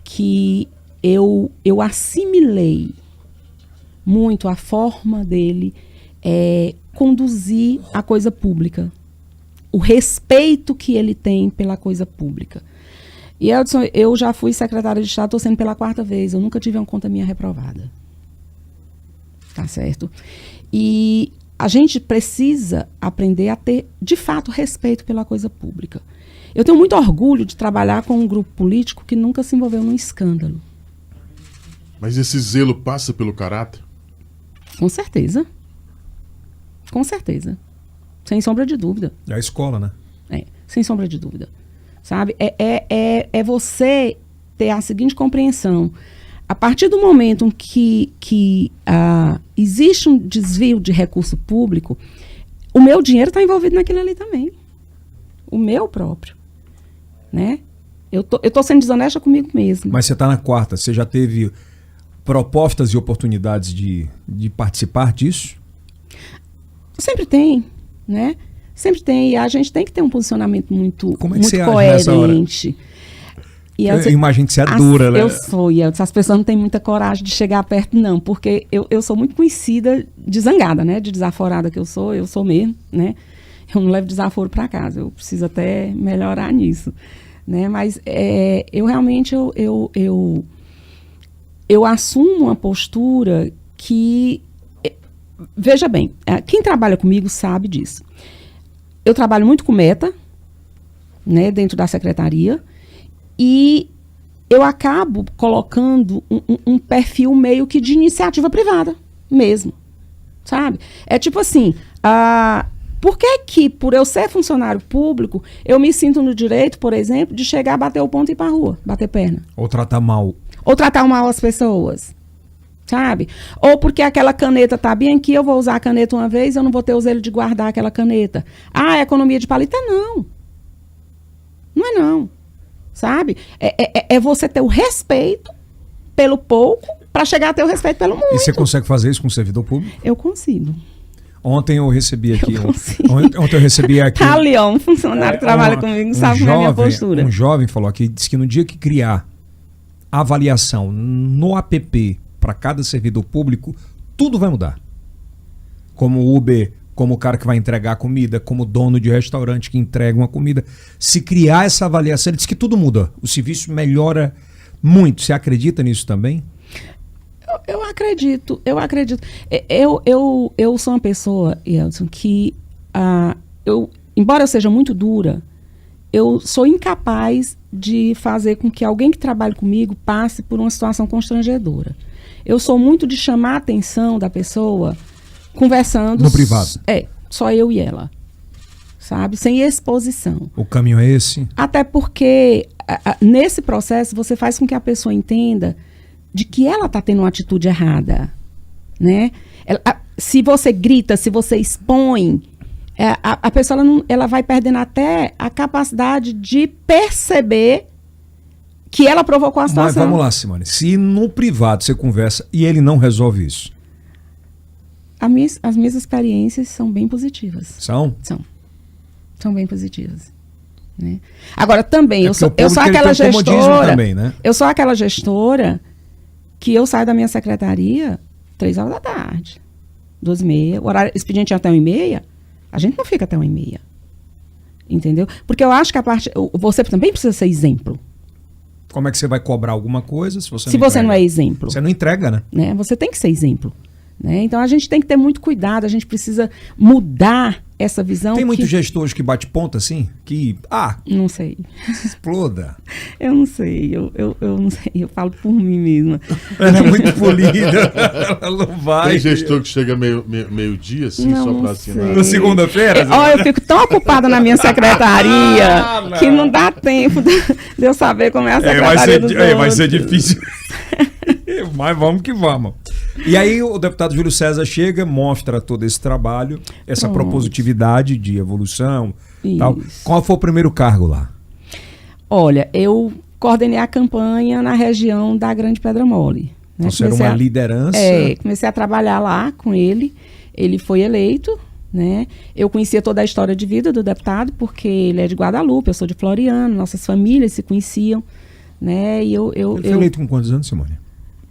que eu assimilei muito a forma dele conduzir a coisa pública. O respeito que ele tem pela coisa pública. E, Eldson, eu já fui secretária de Estado, estou sendo pela 4ª vez. Eu nunca tive uma conta minha reprovada. Tá certo? E a gente precisa aprender a ter, de fato, respeito pela coisa pública. Eu tenho muito orgulho de trabalhar com um grupo político que nunca se envolveu num escândalo. Mas esse zelo passa pelo caráter? Com certeza. Com certeza. Sem sombra de dúvida. É a escola, né? Sem sombra de dúvida. Sabe? É você ter a seguinte compreensão. A partir do momento que existe um desvio de recurso público, o meu dinheiro está envolvido naquilo ali também. O meu próprio. Né? Eu tô sendo desonesta comigo mesmo. Mas você está na 4ª. Você já teve propostas e oportunidades de participar disso? Sempre tem, né? Sempre tem, e a gente tem que ter um posicionamento muito coerente. E eu imagino que você é dura, né? Eu sou, e as pessoas não têm muita coragem de chegar perto, não, porque eu sou muito conhecida de zangada, né? De desaforada que eu sou mesmo, né? Eu não levo desaforo para casa, eu preciso até melhorar nisso, né? Mas eu realmente, eu assumo uma postura que... Veja bem, quem trabalha comigo sabe disso. Eu trabalho muito com meta, né, dentro da secretaria, e eu acabo colocando um perfil meio que de iniciativa privada mesmo, sabe? É tipo assim, por que por eu ser funcionário público, eu me sinto no direito, por exemplo, de chegar, bater o ponto e ir pra rua, bater perna? Ou tratar mal. Ou tratar mal as pessoas. Sabe? Ou porque aquela caneta está bem aqui, eu vou usar a caneta uma vez, eu não vou ter o zelo de guardar aquela caneta. É economia de palito? Não. Não é não. Sabe? É você ter o respeito pelo pouco para chegar a ter o respeito pelo muito. E você consegue fazer isso com o servidor público? Eu consigo. Ontem eu recebi aqui... Ontem eu recebi aqui... Tá ali, ó, um funcionário que trabalha comigo, sabe como é a minha postura. Um jovem falou aqui, disse que no dia que criar a avaliação no app para cada servidor público, tudo vai mudar. Como Uber, como o cara que vai entregar comida, como dono de restaurante que entrega uma comida. Se criar essa avaliação, ele diz que tudo muda. O serviço melhora muito. Você acredita nisso também? Eu acredito. Eu sou uma pessoa, Eldson, que embora eu seja muito dura, eu sou incapaz de fazer com que alguém que trabalhe comigo passe por uma situação constrangedora. Eu sou muito de chamar a atenção da pessoa conversando... No privado. Só eu e ela. Sabe? Sem exposição. O caminho é esse? Até porque, nesse processo, você faz com que a pessoa entenda de que ela está tendo uma atitude errada. Né? se você grita, se você expõe, a pessoa ela vai perdendo até a capacidade de perceber que ela provocou a situação. Mas vamos lá, Simone. Se no privado você conversa e ele não resolve isso? As minhas experiências são bem positivas. São? São bem positivas. Né? Agora, também, eu sou ele aquela tem o comodismo gestora. também, né? Eu sou aquela gestora que eu saio da minha secretaria 3 horas da tarde, 2h30. O horário expediente é até 1h30. A gente não fica até 1h30. Entendeu? Porque eu acho que você também precisa ser exemplo. Como é que você vai cobrar alguma coisa se você não é exemplo? Você não entrega, né? Você tem que ser exemplo. Né? Então, a gente tem que ter muito cuidado, a gente precisa mudar essa visão. Tem muitos gestores que bate ponta assim? Que, não sei. Exploda. Eu não sei, eu não sei, eu falo por mim mesma. Ela é muito polida, ela não vai. Tem gestor que chega meio-dia, assim, não, só pra não assinar. sei. Na segunda-feira? Eu fico tão ocupada na minha secretaria que não dá tempo de eu saber como é a secretaria dos outros. Vai ser difícil. Mas vamos que vamos. E aí o deputado Júlio César chega, mostra todo esse trabalho, essa propositividade de evolução, tal. Qual foi o primeiro cargo lá? Olha, eu coordenei a campanha na região da Grande Pedra Mole. Né? Você era uma liderança? Comecei a trabalhar lá com ele. Ele foi eleito, né? Eu conhecia toda a história de vida do deputado, porque ele é de Guadalupe, eu sou de Floriano, nossas famílias se conheciam, né? E ele foi eleito com quantos anos, Simone?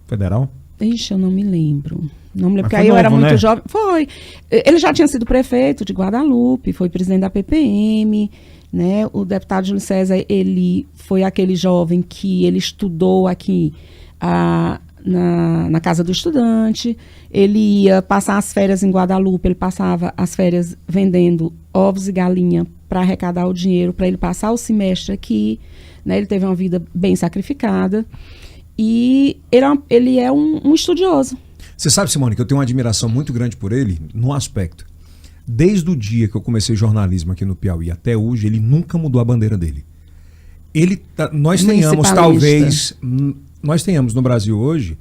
Federal? Ixi, eu não me lembro. Não me lembro, porque aí eu era muito jovem. Foi. Ele já tinha sido prefeito de Guadalupe, foi presidente da PPM, né? O deputado Júlio César, ele foi aquele jovem que ele estudou aqui na Casa do Estudante. Ele ia passar as férias em Guadalupe, ele passava as férias vendendo ovos e galinha para arrecadar o dinheiro, para ele passar o semestre aqui, né? Ele teve uma vida bem sacrificada. E ele é um estudioso. Você sabe, Simone, que eu tenho uma admiração muito grande por ele num aspecto. Desde o dia que eu comecei jornalismo aqui no Piauí até hoje, ele nunca mudou a bandeira dele. Nós tenhamos no Brasil hoje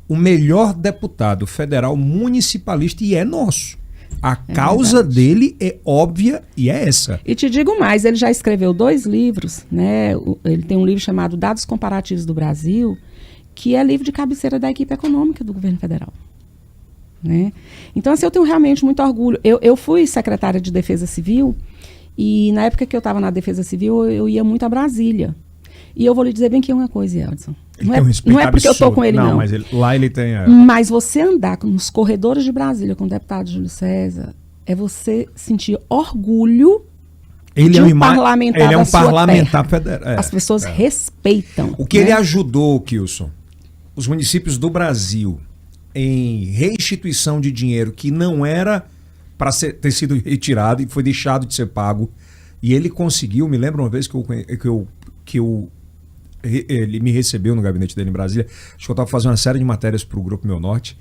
o melhor deputado federal municipalista e é nosso. A causa dele é óbvia e é essa. E te digo mais, ele já escreveu 2 livros, né? Ele tem um livro chamado Dados Comparativos do Brasil, que é livro de cabeceira da equipe econômica do governo federal. Né? Então, assim, eu tenho realmente muito orgulho. Eu fui secretária de Defesa Civil e na época que eu estava na Defesa Civil, eu ia muito a Brasília. E eu vou lhe dizer bem que uma coisa, Edson. Não é porque eu estou com ele, não. Mas lá ele tem... Mas você andar nos corredores de Brasília com o deputado Júlio César é você sentir orgulho de um parlamentar ele é um da sua parlamentar terra. federal. As pessoas respeitam. O que ele ajudou, Kilson, os municípios do Brasil em restituição de dinheiro que não era para ter sido retirado e foi deixado de ser pago. E ele conseguiu, me lembro uma vez ele me recebeu no gabinete dele em Brasília. Acho que eu estava fazendo uma série de matérias para o Grupo Meu Norte.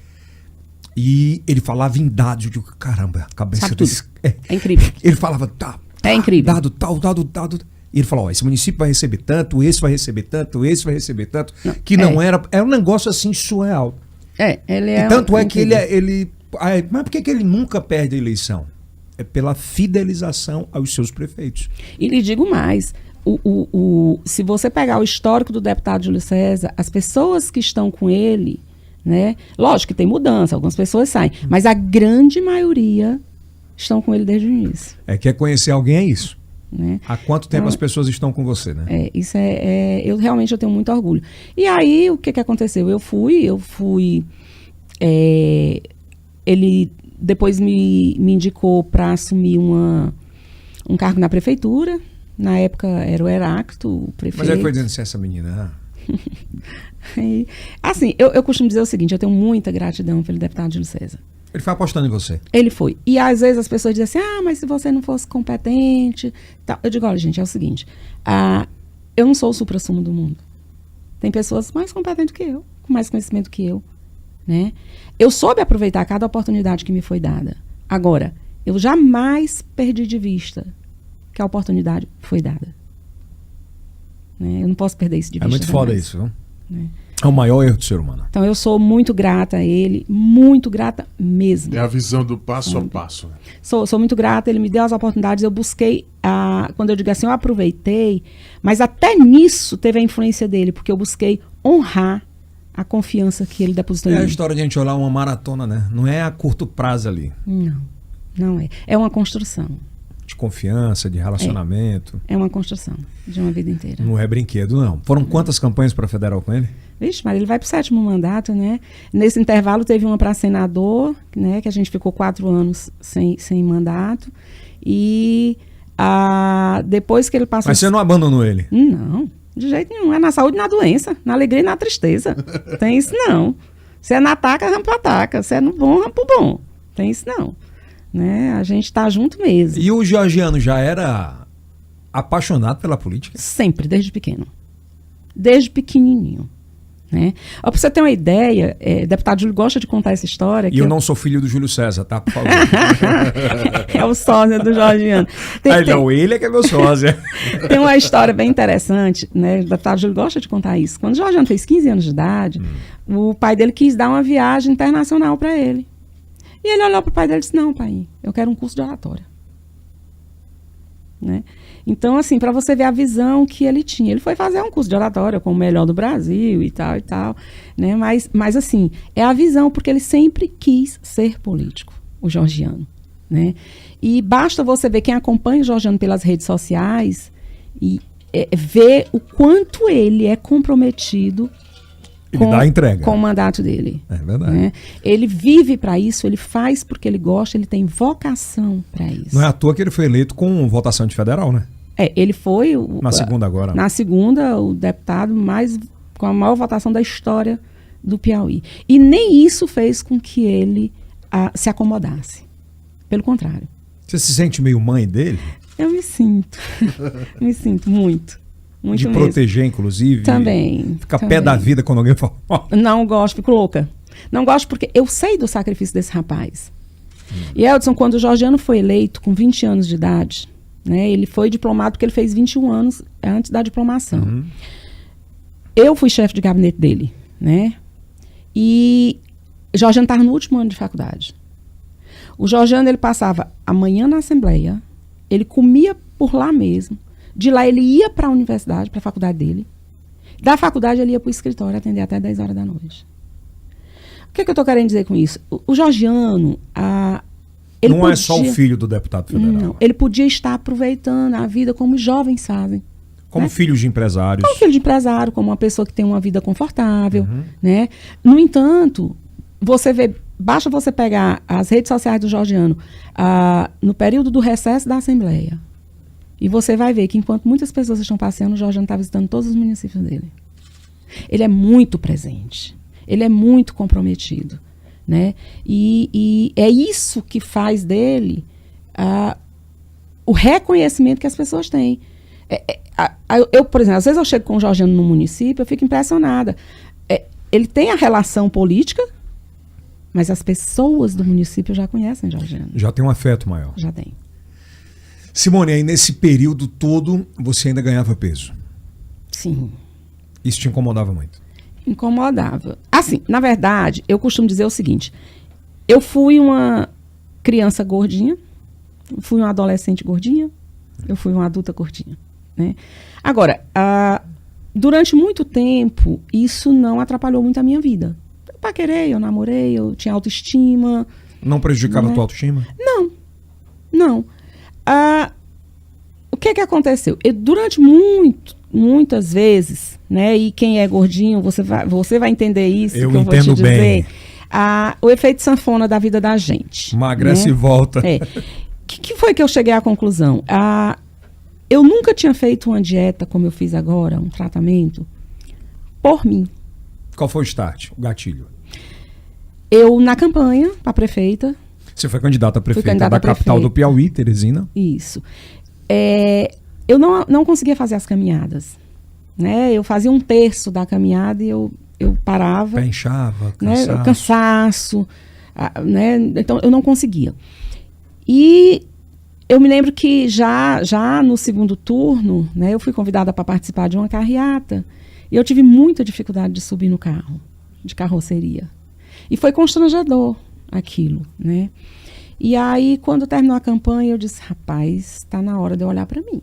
E ele falava em dados. Eu digo, caramba, a cabeça desse... É incrível. Ele falava, é incrível. Dado. E ele falou, esse município vai receber tanto, esse vai receber tanto, esse vai receber tanto. Não era um negócio assim surreal. Ele é... E tanto é que ele... Mas por que ele nunca perde a eleição? É pela fidelização aos seus prefeitos. E lhe digo mais... se você pegar o histórico do deputado Júlio César, as pessoas que estão com ele, né? Lógico que tem mudança, algumas pessoas saem, mas a grande maioria estão com ele desde o início. Quer conhecer alguém, é isso. Né? Há quanto tempo as pessoas estão com você, né? Isso eu realmente tenho muito orgulho. E aí, o que aconteceu? Eu fui ele depois me indicou para assumir um cargo na prefeitura. Na época era o Heráclito, o prefeito. Mas ele foi dizendo assim, essa menina... Assim, eu costumo dizer o seguinte, eu tenho muita gratidão pelo deputado Júlio César. Ele foi apostando em você. Ele foi. E às vezes as pessoas dizem assim, mas se você não fosse competente... Tal. Eu digo, olha, gente, é o seguinte, eu não sou o suprassumo do mundo. Tem pessoas mais competentes que eu, com mais conhecimento que eu. Né? Eu soube aproveitar cada oportunidade que me foi dada. Agora, eu jamais perdi de vista que a oportunidade foi dada. Né? Eu não posso perder isso de vista. É muito foda isso, não? Né? É o maior erro do ser humano. Então eu sou muito grata a ele, muito grata mesmo. É a visão do passo a passo. Né? Sou muito grata, ele me deu as oportunidades, eu busquei, quando eu digo assim, eu aproveitei, mas até nisso teve a influência dele, porque eu busquei honrar a confiança que ele depositou em É a mim. história de a gente olhar uma maratona, né? Não é a curto prazo ali. Não é. É uma construção. De confiança, de relacionamento. É uma construção de uma vida inteira. Não é brinquedo, não. Foram quantas campanhas para federal com ele? Vixe, Maria, ele vai para o 7º mandato, né? Nesse intervalo teve uma para senador, né? Que a gente ficou 4 anos sem mandato. E depois que ele passou... Mas você não abandonou ele? Não, de jeito nenhum. É na saúde e na doença, na alegria e na tristeza. Tem isso não. Se é na ataca, rampa ataca. Se é no bom, rampa o bom. Tem isso não. Né? A gente tá junto mesmo. E o Georgiano já era apaixonado pela política? Sempre, desde pequeno. Desde pequenininho. Né? Ó, pra você ter uma ideia, deputado Júlio gosta de contar essa história. E eu não sou filho do Júlio César, tá? Por favor. É o sósia do Georgiano. Não, ele é que é meu sósia. Tem uma história bem interessante, né? O deputado Júlio gosta de contar isso. Quando o Georgiano fez 15 anos de idade, o pai dele quis dar uma viagem internacional para ele. E ele olhou para o pai dele e disse, não, pai, eu quero um curso de oratória. Né? Então, assim, para você ver a visão que ele tinha. Ele foi fazer um curso de oratória com o melhor do Brasil e tal, né? Mas assim, é a visão, porque ele sempre quis ser político, o Georgiano, né? E basta você ver quem acompanha o Georgiano pelas redes sociais e ver o quanto ele é comprometido Ele dá a entrega. Com o mandato dele. É verdade. Né? Ele vive para isso, ele faz porque ele gosta, ele tem vocação para isso. Não é à toa que ele foi eleito com votação de federal, né? Ele foi... Na segunda agora. Na segunda, o deputado com a maior votação da história do Piauí. E nem isso fez com que ele se acomodasse. Pelo contrário. Você se sente meio mãe dele? Eu me sinto. Me sinto muito. Muito de mesmo. proteger, inclusive. Também. Ficar pé da vida quando alguém fala. Não gosto, fico louca. Não gosto porque eu sei do sacrifício desse rapaz. E Eldson, quando o Georgiano foi eleito com 20 anos de idade, né, ele foi diplomado porque ele fez 21 anos antes da diplomação. Eu fui chefe de gabinete dele, né? E o Georgiano estava no último ano de faculdade. O Georgiano, ele passava a manhã na Assembleia, ele comia por lá mesmo. De lá ele ia para a universidade, para a faculdade dele. Da faculdade ele ia para o escritório atender até 10 horas da noite. O que eu estou querendo dizer com isso? O Georgiano, ele não é só o filho do deputado federal. Não, ele podia estar aproveitando a vida como os jovens fazem. Como né? filhos de empresários. Como filho de empresário, como uma pessoa que tem uma vida confortável. Né? No entanto, basta você pegar as redes sociais do Georgiano no período do recesso da Assembleia. E você vai ver que enquanto muitas pessoas estão passeando, o Georgiano está visitando todos os municípios dele. Ele é muito presente. Ele é muito comprometido. Né? E é isso que faz dele o reconhecimento que as pessoas têm. Eu, por exemplo, às vezes eu chego com o Georgiano no município, eu fico impressionada. Ele tem a relação política, mas as pessoas do município já conhecem o Georgiano. Já tem um afeto maior. Já tem. Simone, aí nesse período todo, você ainda ganhava peso? Sim. Isso te incomodava muito? Incomodava. Assim, na verdade, eu costumo dizer o seguinte. Eu fui uma criança gordinha, fui uma adolescente gordinha, eu fui uma adulta gordinha. Né? Agora, durante muito tempo, isso não atrapalhou muito a minha vida. Eu paquerei, eu namorei, eu tinha autoestima. Não prejudicava a tua autoestima? Não. O que aconteceu? Durante muitas vezes, né? E quem é gordinho, você vai entender isso. Eu que entendo eu vou te dizer. bem. O efeito sanfona da vida da gente. Emagrece né? e volta. Que foi que eu cheguei à conclusão? Eu nunca tinha feito uma dieta como eu fiz agora, um tratamento, por mim. Qual foi o start, o gatilho? Eu, na campanha para prefeita. Você foi candidata a prefeita da capital do Piauí, Teresina. Isso. Eu não conseguia fazer as caminhadas. Né? Eu fazia 1/3 da caminhada e eu parava. Pé inchava, cansaço. cansaço. Cansaço, né? Então, eu não conseguia. E eu me lembro que já no segundo turno, né, eu fui convidada para participar de uma carreata. E eu tive muita dificuldade de subir no carro, de carroceria. E foi constrangedor aquilo, né? E aí, quando terminou a campanha, eu disse, rapaz, está na hora de eu olhar para mim.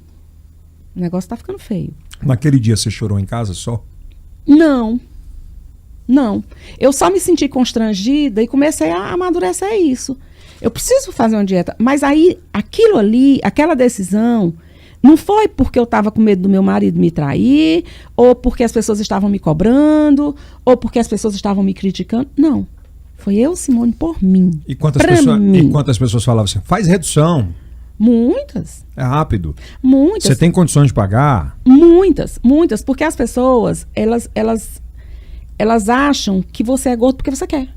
O negócio está ficando feio. Naquele dia você chorou em casa só? Não. Eu só me senti constrangida e comecei a amadurecer isso. Eu preciso fazer uma dieta. Mas aí, aquilo ali, aquela decisão, não foi porque eu estava com medo do meu marido me trair, ou porque as pessoas estavam me cobrando, ou porque as pessoas estavam me criticando. Não. Foi eu, Simone, por mim. E quantas pessoas falavam assim, faz redução? Muitas. É rápido. Muitas. Você tem condições de pagar? Muitas. Porque as pessoas, elas acham que você é gordo porque você quer.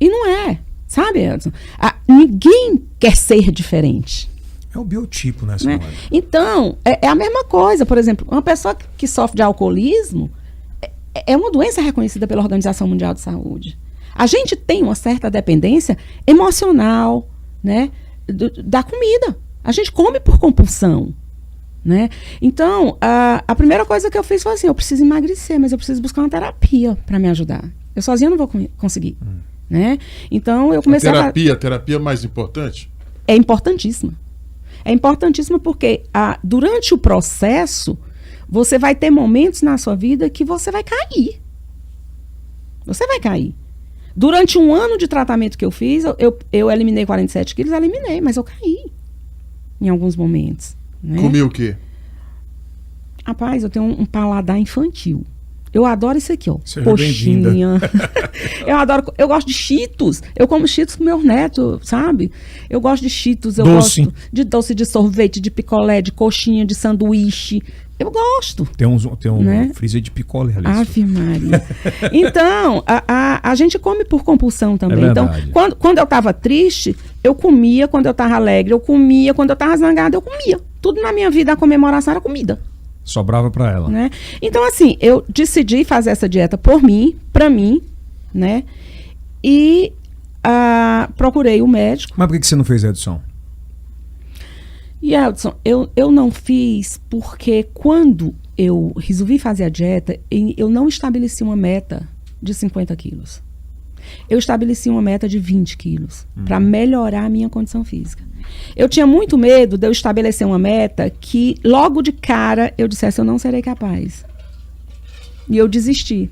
E não é. Sabe, Edson? Ninguém quer ser diferente. É o biotipo, né, Né? senhora? Então, é a mesma coisa. Por exemplo, uma pessoa que sofre de alcoolismo é uma doença reconhecida pela Organização Mundial de Saúde. A gente tem uma certa dependência emocional, né, da comida. A gente come por compulsão, né? Então, a primeira coisa que eu fiz foi assim, eu preciso emagrecer, mas eu preciso buscar uma terapia para me ajudar. Eu sozinha não vou conseguir, né? Então, eu comecei a terapia mais importante? É importantíssima. É importantíssima porque durante o processo, você vai ter momentos na sua vida que você vai cair. Você vai cair. Durante um ano de tratamento que eu fiz, eu eliminei 47 quilos, mas eu caí em alguns momentos. Né? Comia o quê? Rapaz, eu tenho um paladar infantil. Eu adoro isso aqui, ó. Seja coxinha. Eu gosto de Cheetos. Eu como Cheetos com meus netos, sabe? Eu gosto de Cheetos, eu gosto de doce, de sorvete, de picolé, de coxinha, de sanduíche. Eu gosto. Tem um né? freezer de picolé ali. Ave Maria. Então, a gente come por compulsão também. É então, quando eu estava triste, eu comia. Quando eu estava alegre, eu comia. Quando eu estava zangada, eu comia. Tudo na minha vida, a comemoração era comida. Sobrava para ela. Né? Então, assim, eu decidi fazer essa dieta por mim, para mim, né? E procurei o médico. Mas por que você não fez redução? E, Edson, eu não fiz porque quando eu resolvi fazer a dieta, eu não estabeleci uma meta de 50 quilos. Eu estabeleci uma meta de 20 quilos para melhorar a minha condição física. Eu tinha muito medo de eu estabelecer uma meta que logo de cara eu dissesse eu não serei capaz. E eu desisti.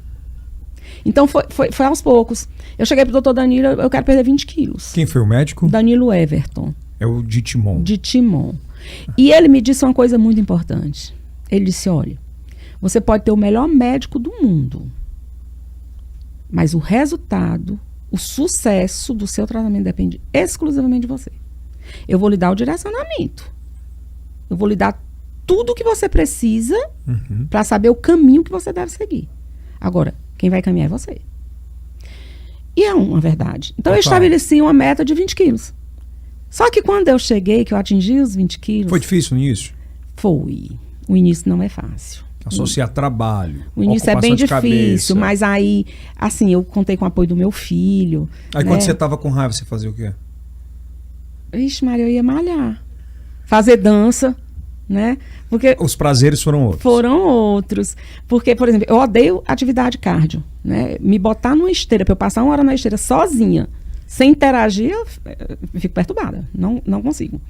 Então foi aos poucos. Eu cheguei pro doutor Danilo, eu quero perder 20 quilos. Quem foi o médico? Danilo Everton. É o de Timon. De Timon. E ele me disse uma coisa muito importante. Ele disse, olha, você pode ter o melhor médico do mundo, mas o resultado, o sucesso do seu tratamento depende exclusivamente de você. Eu vou lhe dar o direcionamento. Eu vou lhe dar tudo o que você precisa para saber o caminho que você deve seguir. Agora, quem vai caminhar é você. E é uma verdade. Então, eu estabeleci uma meta de 20 quilos. Só que quando eu cheguei, que eu atingi os 20 quilos... Foi difícil no início? Foi. O início não é fácil. Associar trabalho. O início é bem difícil, cabeça. mas aí, assim, eu contei com o apoio do meu filho. Aí né? quando você tava com raiva, você fazia o quê? Ixi, Maria, eu ia malhar. Fazer dança, né? Porque os prazeres foram outros. Foram outros. Porque, por exemplo, eu odeio atividade cardio, né? Me botar numa esteira, pra eu passar 1 hora na esteira sozinha, sem interagir, eu fico perturbada. Não consigo.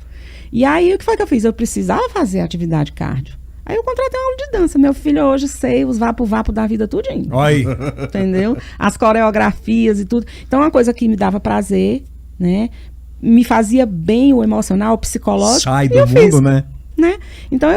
E aí, o que foi que eu fiz? Eu precisava fazer atividade cardio. Aí eu contratei uma aula de dança. Meu filho hoje sei os vapo da vida tudinho. Oi. Entendeu? As coreografias e tudo. Então, uma coisa que me dava prazer, né? Me fazia bem o emocional, o psicológico. Sai do mundo, né? Então,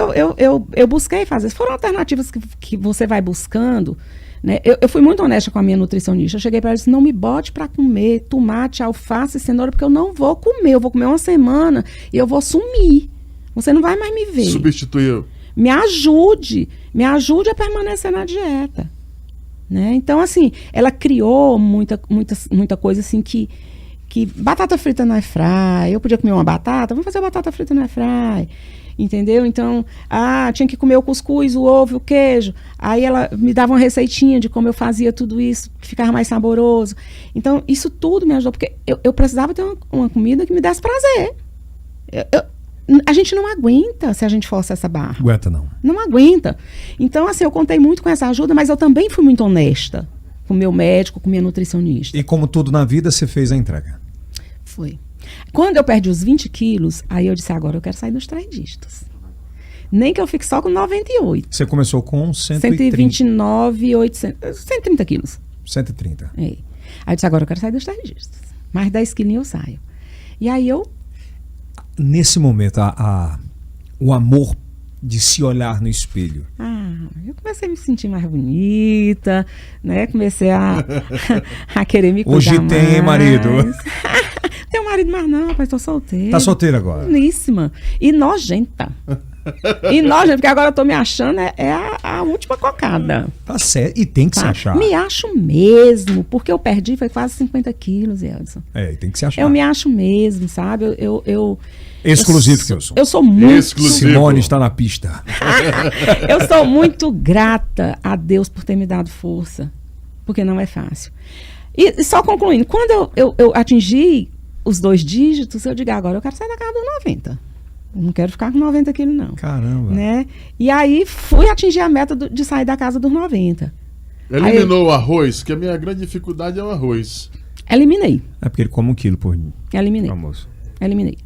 eu busquei fazer. Foram alternativas que você vai buscando. Né? Eu fui muito honesta com a minha nutricionista. Eu cheguei para ela e disse, não me bote para comer tomate, alface e cenoura, porque eu não vou comer. Eu vou comer uma semana e eu vou sumir. Você não vai mais me ver. Substituiu. Me ajude a permanecer na dieta. Né? Então, assim, ela criou muita coisa assim que batata frita na airfry, eu podia comer uma batata, vamos fazer batata frita na airfry, entendeu? Então, tinha que comer o cuscuz, o ovo, o queijo. Aí ela me dava uma receitinha de como eu fazia tudo isso, que ficava mais saboroso. Então, isso tudo me ajudou, porque eu precisava ter uma comida que me desse prazer. a gente não aguenta se a gente força essa barra. Aguenta não. Não aguenta. Então, assim, eu contei muito com essa ajuda, mas eu também fui muito honesta com o meu médico, com minha nutricionista. E como tudo na vida, você fez a entrega. Foi. Quando eu perdi os 20 quilos, aí eu disse, agora eu quero sair dos 3 dígitos. Nem que eu fique só com 98. Você começou com 130. 129, 800, 130 quilos. 130. É. Aí eu disse, agora eu quero sair dos 3 dígitos. Mais 10 quilinhos eu saio. E aí eu... Nesse momento, o amor de se olhar no espelho. Eu comecei a me sentir mais bonita, né? Comecei a querer me cuidar Hoje tem, mais. marido? Tenho marido mais não, rapaz, tô solteira. Tá solteira agora? Belíssima. E nojenta. E nojenta, porque agora eu tô me achando, é a última cocada. Tá certo. E tem que se Tá? achar. Me acho mesmo, porque eu perdi foi quase 50 quilos, Edson. E tem que se achar. Eu me acho mesmo, sabe? Eu Exclusivo, Kilson. Eu sou muito... Exclusivo. Simone está na pista. Eu sou muito grata a Deus por ter me dado força, porque não é fácil. E só concluindo, quando eu atingi os 2 dígitos, eu digo, agora eu quero sair da casa dos 90. Eu não quero ficar com 90 quilos, não. Caramba. Né? E aí fui atingir a meta de sair da casa dos 90. Eliminou o arroz, que a minha grande dificuldade é o arroz. Eliminei. É porque ele come 1 quilo por Eliminei. almoço. Eliminei.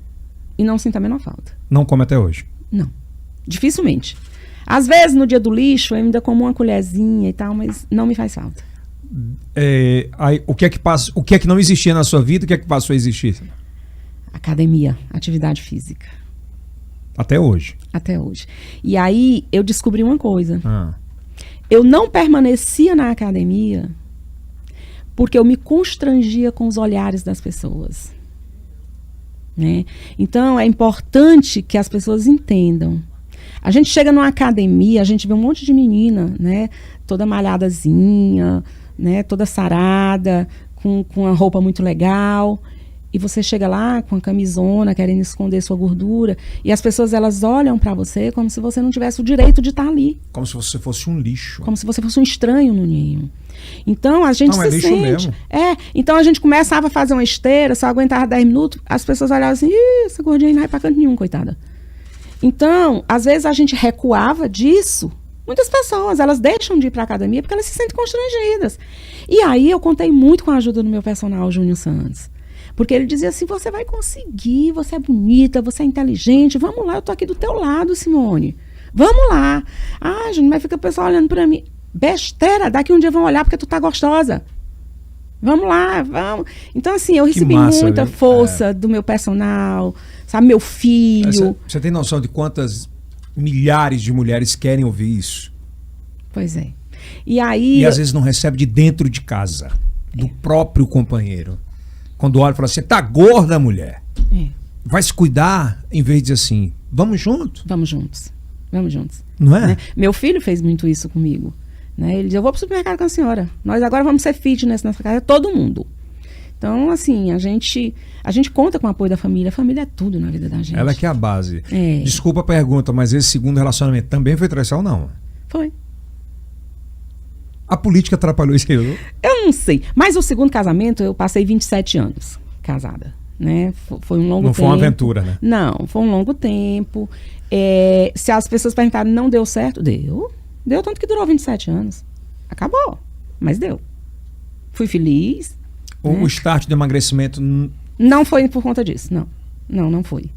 E não sinto a menor falta. Não come até hoje. Não. Dificilmente. Às vezes, no dia do lixo, eu ainda como uma colherzinha e tal, mas não me faz falta. Aí, o que é que passa? O que é que não existia na sua vida? O que é que passou a existir? Academia, atividade física. Até hoje. Até hoje. E aí, eu descobri uma coisa. Ah. Eu não permanecia na academia porque eu me constrangia com os olhares das pessoas. Né? Então, é importante que as pessoas entendam. A gente chega numa academia, a gente vê um monte de menina, né? Toda malhadazinha, né? Toda sarada, com a roupa muito legal. E você chega lá com a camisona, querendo esconder sua gordura. E as pessoas, elas olham pra você como se você não tivesse o direito de estar ali. Como se você fosse um lixo. Como se você fosse um estranho no ninho. Então, a gente Não, é se lixo sente... mesmo. Então a gente começava a fazer uma esteira, só aguentava 10 minutos, as pessoas olhavam assim, ih, essa gordinha não vai pra canto nenhum, coitada. Então, às vezes a gente recuava disso. Muitas pessoas, elas deixam de ir pra academia porque elas se sentem constrangidas. E aí eu contei muito com a ajuda do meu personal, Júnior Santos. Porque ele dizia assim, você vai conseguir, você é bonita, você é inteligente, vamos lá, eu tô aqui do teu lado, Simone. Vamos lá. Ah, Júnior, mas fica o pessoal olhando pra mim. Besteira, daqui um dia vão olhar porque tu tá gostosa. Vamos lá, vamos. Então, assim, eu recebi massa, muita viu? força do meu personal, sabe, meu filho. Você tem noção de quantas milhares de mulheres querem ouvir isso? Pois é. E aí... E às vezes não recebe de dentro de casa, do próprio companheiro. Quando olha e fala assim, tá gorda, mulher. Vai se cuidar, em vez de dizer assim, vamos junto. Vamos juntos. Vamos juntos. Não é? Né? Meu filho fez muito isso comigo. Né? Ele dizia, eu vou pro supermercado com a senhora. Nós agora vamos ser fitness nessa casa, todo mundo. Então, assim, a gente conta com o apoio da família. A família é tudo na vida da gente. Ela que é a base. É. Desculpa a pergunta, mas esse segundo relacionamento também foi traição ou não? Foi. A política atrapalhou isso aí? Eu não sei. Mas o segundo casamento, eu passei 27 anos casada. Né? Foi um longo tempo. Não foi uma aventura, né? Não, foi um longo tempo. Se as pessoas perguntarem, não deu certo? Deu. Deu tanto que durou 27 anos. Acabou. Mas deu. Fui feliz. O start do emagrecimento... Não foi por conta disso, não. Não foi.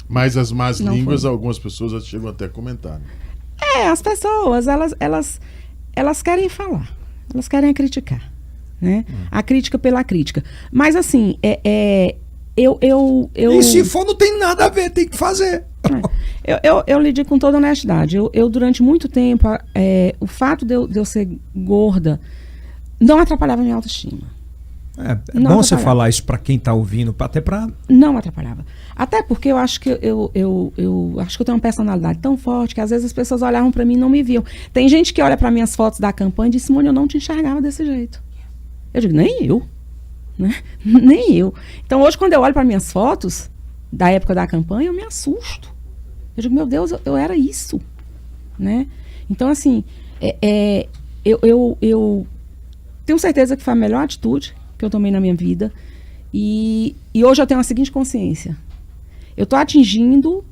Mas as más Não línguas, foi. algumas pessoas chegam até a comentar. Né? As pessoas, elas querem falar. Elas querem criticar. Né? A crítica pela crítica. Mas, assim, eu... E se for, não tem nada a ver, tem que fazer. Eu lhe digo com toda honestidade. Eu durante muito tempo, o fato de eu ser gorda não atrapalhava a minha autoestima. É Não bom você atrapalhava. falar isso pra quem tá ouvindo, até pra... Não atrapalhava. Até porque eu acho que eu acho que eu tenho uma personalidade tão forte que às vezes as pessoas olhavam pra mim e não me viam. Tem gente que olha pra minhas fotos da campanha e diz, Simone, eu não te enxergava desse jeito. Eu digo, nem eu. Né? Nem eu. Então hoje quando eu olho para minhas fotos da época da campanha, eu me assusto. Eu digo, meu Deus, eu era isso. Né? Então assim, eu tenho certeza que foi a melhor atitude que eu tomei na minha vida. E hoje eu tenho a seguinte consciência. Eu estou atingindo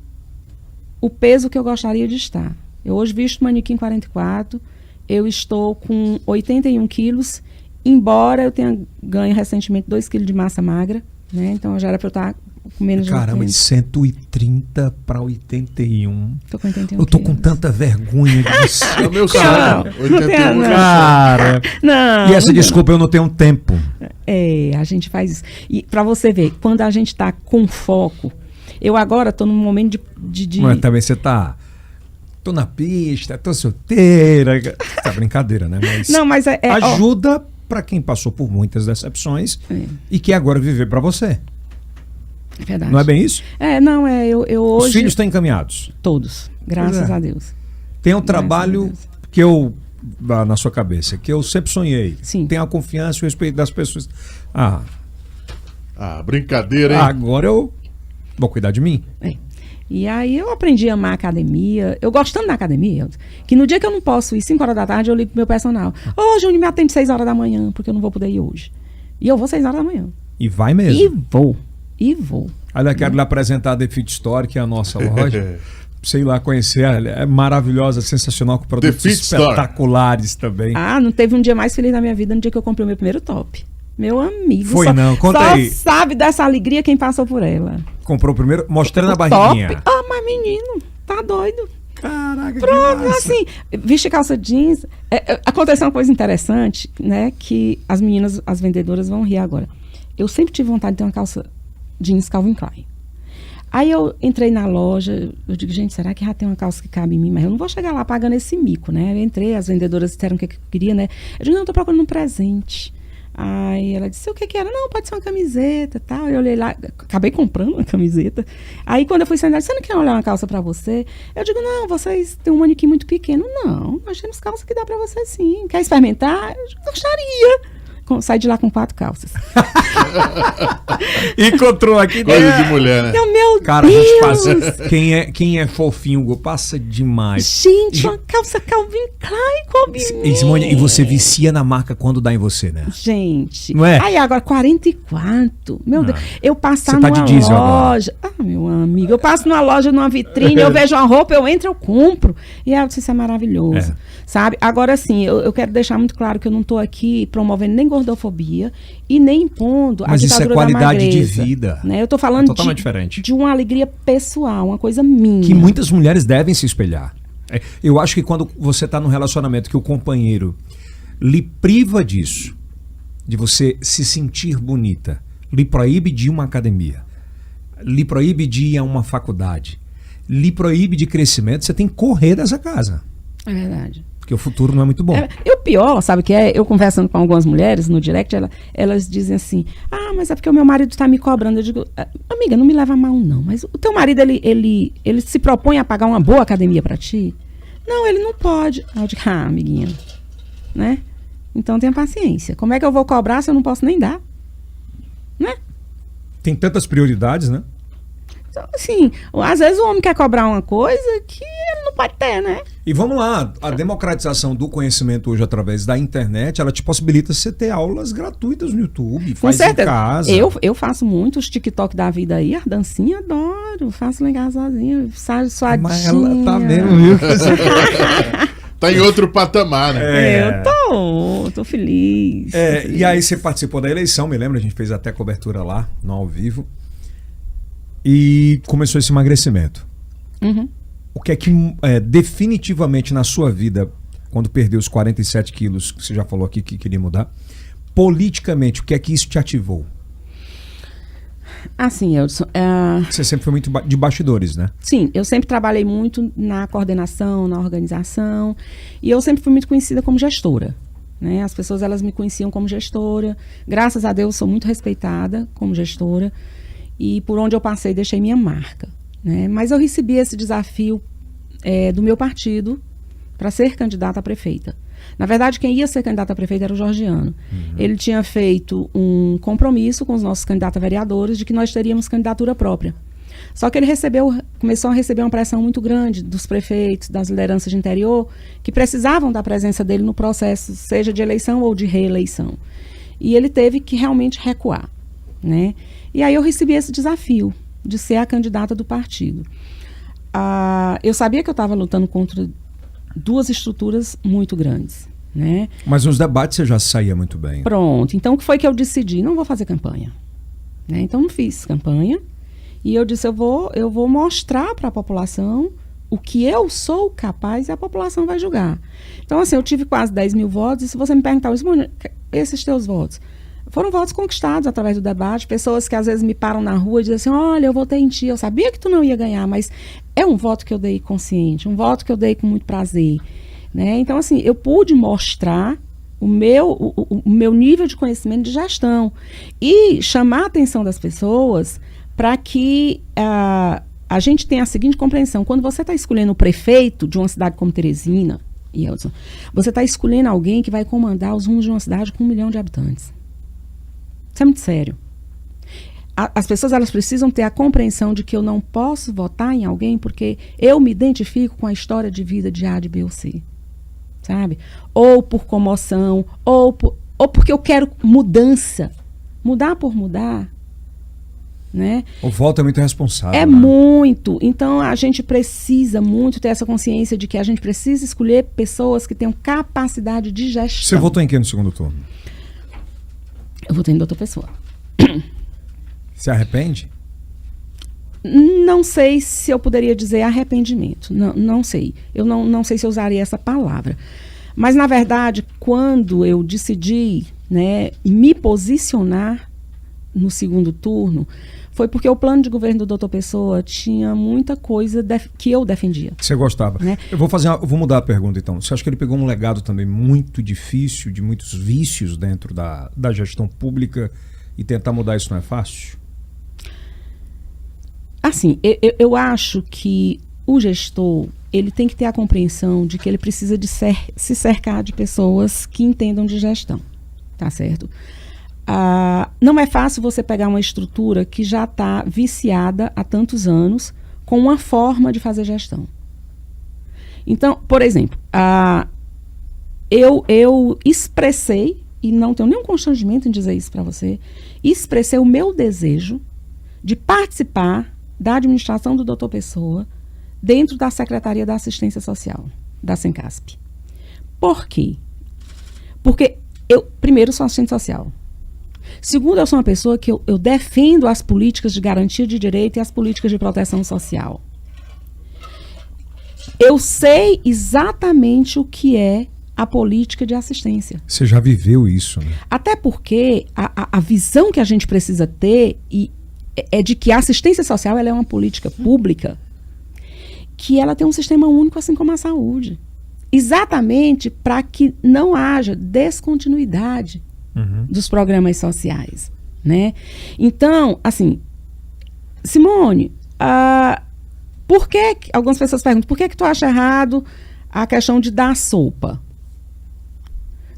o peso que eu gostaria de estar. Eu hoje visto manequim 44, eu estou com 81 quilos, embora eu tenha ganho recentemente 2 quilos de massa magra, né? Então já era para eu estar com menos de 80. Caramba, de 130 para 81. Tô com 81 Eu tô com quilos. tanta vergonha disso. É o meu Não, sonho. não tem, não. Cara, Não, e essa não- desculpa, eu não tenho tempo. a gente faz isso. E para você ver, quando a gente está com foco, eu agora tô num momento de Mas também você tá... Tô na pista, tô solteira. Tá brincadeira, né? Mas Não, mas ó, ajuda pra quem passou por muitas decepções É. e quer agora viver pra você. é verdade. Não é bem isso? Eu Os hoje filhos estão encaminhados. todos, graças Pois é. a Deus. Tem um Graças a trabalho Deus. que eu... na sua cabeça, que eu sempre sonhei. Sim. Tem a confiança e o respeito das pessoas. Brincadeira, hein? Agora eu vou cuidar de mim. É. E aí eu aprendi a amar a academia. Eu gosto tanto da academia, que no dia que eu não posso ir 5 horas da tarde, eu ligo pro meu personal. Ô, Júnior, me atende 6 horas da manhã, porque eu não vou poder ir hoje. E eu vou 6 horas da manhã. E vai mesmo. E vou. Olha, quero lhe apresentar a The Fit Store, que é a nossa loja. Sei lá, conhecer. É maravilhosa, sensacional, com produtos Fit Store. espetaculares também. Ah, não teve um dia mais feliz na minha vida no dia que eu comprei o meu primeiro top. Meu amigo. Foi só, não, conta só aí. sabe dessa alegria quem passou por ela. Comprou primeiro, mostrando a O barriguinha. top. Ah, mas menino, tá doido. Caraca, que Pronto, massa. assim, vestir calça jeans. Aconteceu uma coisa interessante, né? Que as meninas, as vendedoras vão rir agora. Eu sempre tive vontade de ter uma calça jeans Calvin Klein. Aí eu entrei na loja, eu digo, gente, será que já tem uma calça que cabe em mim? Mas eu não vou chegar lá pagando esse mico, né? Eu entrei, as vendedoras disseram o que eu queria, né? Eu digo, não, eu tô procurando um presente. Aí ela disse, o que era? Não, pode ser uma camiseta e tal. Eu olhei lá, acabei comprando uma camiseta. Aí quando eu fui sentar, você não quer olhar uma calça pra você? Eu digo, não, vocês têm um manequim muito pequeno. Não, nós temos calça que dá pra você sim. Quer experimentar? Eu digo, gostaria. Saí de lá com 4 calças. Encontrou aqui Coisa dentro. de mulher, né? Então, meu Cara, a Deus! gente passa. Quem é fofinho, passa demais. Gente, uma calça Calvin Klein coube em E, Simone, mim. e você vicia na marca quando dá em você, né? Gente. Não é? Aí agora, 44. Meu Deus. Eu passar Você tá numa de diesel agora. loja. Ah, meu amigo. Eu passo numa loja, numa vitrine, eu vejo uma roupa, eu entro, eu compro. E eu disse, isso é maravilhoso. É. Sabe? Agora, assim, eu quero deixar muito claro que eu não estou aqui promovendo nem gordofobia e nem impondo Mas a isso é ditadura qualidade da de magreza, vida. Né? Eu estou falando É totalmente diferente. de uma alegria pessoal, uma coisa minha. Que muitas mulheres devem se espelhar. Eu acho que quando você está num relacionamento que o companheiro lhe priva disso, de você se sentir bonita, lhe proíbe de ir a uma academia, lhe proíbe de ir a uma faculdade, lhe proíbe de crescimento, você tem que correr dessa casa. É verdade. Porque o futuro não é muito bom. E o pior, sabe o que é? Eu conversando com algumas mulheres no direct, elas dizem assim, mas é porque o meu marido está me cobrando. Eu digo, amiga, não me leva a mal não, mas o teu marido, ele se propõe a pagar uma boa academia para ti? Não, ele não pode. Aí eu digo, amiguinha, né? Então tenha paciência. Como é que eu vou cobrar se eu não posso nem dar? Né? Tem tantas prioridades, né? Então, assim, às vezes o homem quer cobrar uma coisa que ele não pode ter, né? E vamos lá, a democratização do conhecimento hoje através da internet, ela te possibilita você ter aulas gratuitas no YouTube, Com faz certeza. em casa. Eu faço muito os TikTok da vida aí, a dancinha adoro, faço legal sozinha, saio suadinha. Mas ela tá mesmo, viu? Tá em outro patamar, né? Eu tô feliz. E aí você participou da eleição, me lembra? A gente fez até cobertura lá, no ao vivo. E começou esse emagrecimento. Uhum. O que é que definitivamente na sua vida, quando perdeu os 47 quilos, que você já falou aqui que queria mudar, politicamente, o que é que isso te ativou? Assim, Eudson, Você sempre foi muito de bastidores, né? sim, eu sempre trabalhei muito na coordenação, na organização, e eu sempre fui muito conhecida como gestora. Né? As pessoas, elas me conheciam como gestora. Graças a Deus, sou muito respeitada como gestora. E por onde eu passei, deixei minha marca. Né? Mas eu recebi esse desafio do meu partido para ser candidata a prefeita. Na verdade, quem ia ser candidato a prefeito era o Georgiano. Ele tinha feito um compromisso com os nossos candidatos a vereadores de que nós teríamos candidatura própria. Só que ele começou a receber uma pressão muito grande dos prefeitos, das lideranças de interior, que precisavam da presença dele no processo, seja de eleição ou de reeleição. E ele teve que realmente recuar. Né? E aí eu recebi esse desafio de ser a candidata do partido. eu sabia que eu estava lutando contra duas estruturas muito grandes, né? Mas nos debates você já saía muito bem. Pronto. Então, o que foi que eu decidi? Não vou fazer campanha. Né? Então, não fiz campanha. E eu disse, eu vou mostrar para a população o que eu sou capaz e a população vai julgar. Então, assim, eu tive quase 10 mil votos. E se você me perguntar, esses teus votos, foram votos conquistados através do debate. Pessoas que às vezes me param na rua e dizem assim, olha, eu votei em ti, eu sabia que tu não ia ganhar, mas é um voto que eu dei consciente, um voto que eu dei com muito prazer. Né? Então, assim, eu pude mostrar o meu nível de conhecimento de gestão e chamar a atenção das pessoas para que a gente tenha a seguinte compreensão. Quando você está escolhendo o prefeito de uma cidade como Teresina, Eldson, você está escolhendo alguém que vai comandar os rumos de uma cidade com 1 milhão de habitantes. Isso é muito sério. As pessoas elas precisam ter a compreensão de que eu não posso votar em alguém porque eu me identifico com a história de vida de A, de B ou C. Sabe? Ou por comoção, ou porque eu quero mudança. Mudar por mudar. Né? O voto é muito responsável. É muito. Então, a gente precisa muito ter essa consciência de que a gente precisa escolher pessoas que tenham capacidade de gestão. Você votou em quem no segundo turno? Eu votei no Doutor Pessoa. Se arrepende? Não sei se eu poderia dizer arrependimento. Não sei. Eu não sei se eu usaria essa palavra. Mas, na verdade, quando eu decidi, né, me posicionar no segundo turno, foi porque o plano de governo do Doutor Pessoa tinha muita coisa que eu defendia. Você gostava. Né? Eu vou mudar a pergunta, então. Você acha que ele pegou um legado também muito difícil, de muitos vícios dentro da gestão pública, e tentar mudar isso não é fácil? Assim, eu acho que o gestor, ele tem que ter a compreensão de que ele precisa de se cercar de pessoas que entendam de gestão, tá certo? Não é fácil você pegar uma estrutura que já está viciada há tantos anos com uma forma de fazer gestão. Então, por exemplo, eu expressei, e não tenho nenhum constrangimento em dizer isso para você, expressei o meu desejo de participar da administração do Doutor Pessoa dentro da Secretaria da Assistência Social, da Sencasp. Por quê? Porque eu, primeiro, sou assistente social. Segundo, eu sou uma pessoa que eu defendo as políticas de garantia de direito e as políticas de proteção social. Eu sei exatamente o que é a política de assistência. Você já viveu isso, né? Até porque a visão que a gente precisa ter é de que a assistência social ela é uma política pública que ela tem um sistema único, assim como a saúde. Exatamente para que não haja descontinuidade dos programas sociais, né? Então, assim, Simone, por que algumas pessoas perguntam, por que tu acha errado a questão de dar sopa?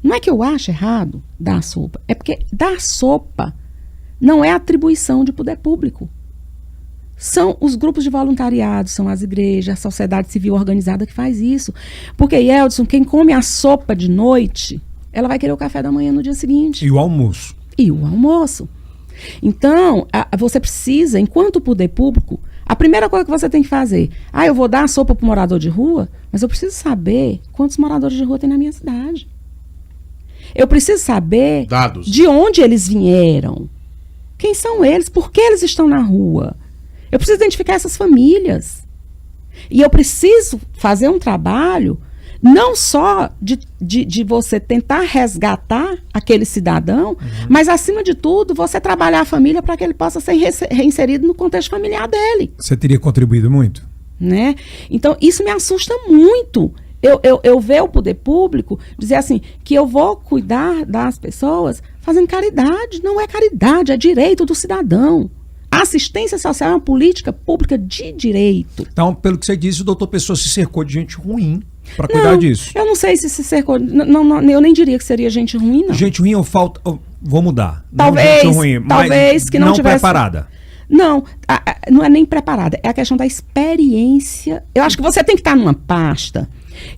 Não é que eu acho errado dar sopa, é porque dar sopa não é atribuição de poder público. São os grupos de voluntariado, são as igrejas, a sociedade civil organizada que faz isso. Porque, Eldson, quem come a sopa de noite, ela vai querer o café da manhã no dia seguinte. E o almoço. E o almoço. Então, você precisa, enquanto poder público, a primeira coisa que você tem que fazer, eu vou dar a sopa para o morador de rua, mas eu preciso saber quantos moradores de rua tem na minha cidade. Eu preciso saber dados de onde eles vieram. Quem são eles? Por que eles estão na rua? Eu preciso identificar essas famílias. E eu preciso fazer um trabalho não só de você tentar resgatar aquele cidadão, mas, acima de tudo, você trabalhar a família para que ele possa ser reinserido no contexto familiar dele. Você teria contribuído muito? Né? Então, isso me assusta muito. Eu ver o poder público dizer assim, que eu vou cuidar das pessoas fazendo caridade. Não é caridade, é direito do cidadão. A assistência social é uma política pública de direito. Então, pelo que você disse, o Doutor Pessoa se cercou de gente ruim para cuidar disso. Eu não sei se cercou. Não, eu nem diria que seria gente ruim, não. Gente ruim ou falta. Vou mudar. Talvez, não gente ruim, talvez mas que não tivesse preparada. Não, não é nem preparada. É a questão da experiência. Eu acho que você tem que estar numa pasta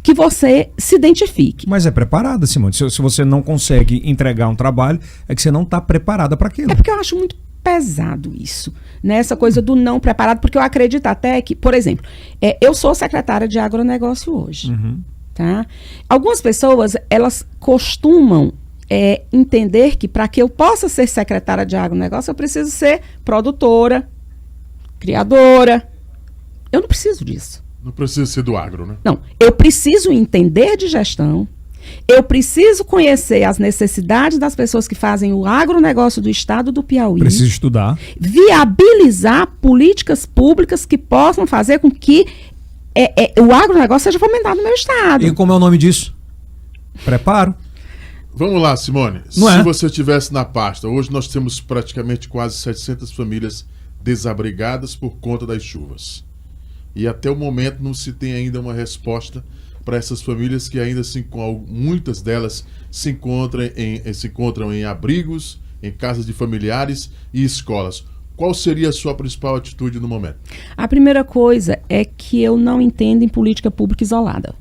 que você se identifique. Mas é preparada, Simone. Se você não consegue entregar um trabalho, é que você não está preparada para aquilo. É porque eu acho muito pesado isso, né? Essa coisa do não preparado, porque eu acredito até que, por exemplo, eu sou secretária de agronegócio hoje, tá? Algumas pessoas, elas costumam entender que para que eu possa ser secretária de agronegócio, eu preciso ser produtora, criadora. Eu não preciso disso. Não precisa ser do agro, né? Não, eu preciso entender de gestão, eu preciso conhecer as necessidades das pessoas que fazem o agronegócio do estado do Piauí. Preciso estudar. Viabilizar políticas públicas que possam fazer com que o agronegócio seja fomentado no meu estado. E como é o nome disso? Preparo. Vamos lá, Simone. Não Se é? você estivesse na pasta, hoje nós temos praticamente quase 700 famílias desabrigadas por conta das chuvas. E até o momento não se tem ainda uma resposta para essas famílias que ainda muitas delas se encontram em abrigos, em casas de familiares e escolas. Qual seria a sua principal atitude no momento? A primeira coisa é que eu não entendo em política pública isolada.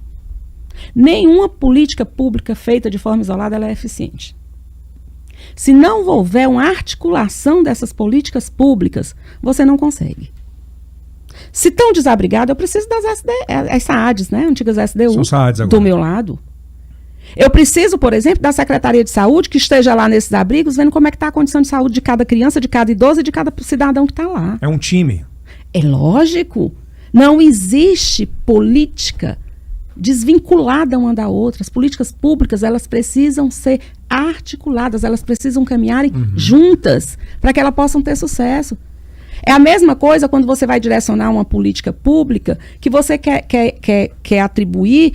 Nenhuma política pública feita de forma isolada ela é eficiente. Se não houver uma articulação dessas políticas públicas, você não consegue. Se estão desabrigados, eu preciso das as SAADs, né? Antigas SDU, São SAADs agora. do meu lado. Eu preciso, por exemplo, da Secretaria de Saúde que esteja lá nesses abrigos, vendo como é que está a condição de saúde de cada criança, de cada idoso e de cada cidadão que está lá. É um time. É lógico. Não existe política desvinculada uma da outra. As políticas públicas, elas precisam ser articuladas, elas precisam caminharem juntas para que elas possam ter sucesso. É a mesma coisa quando você vai direcionar uma política pública que você quer atribuir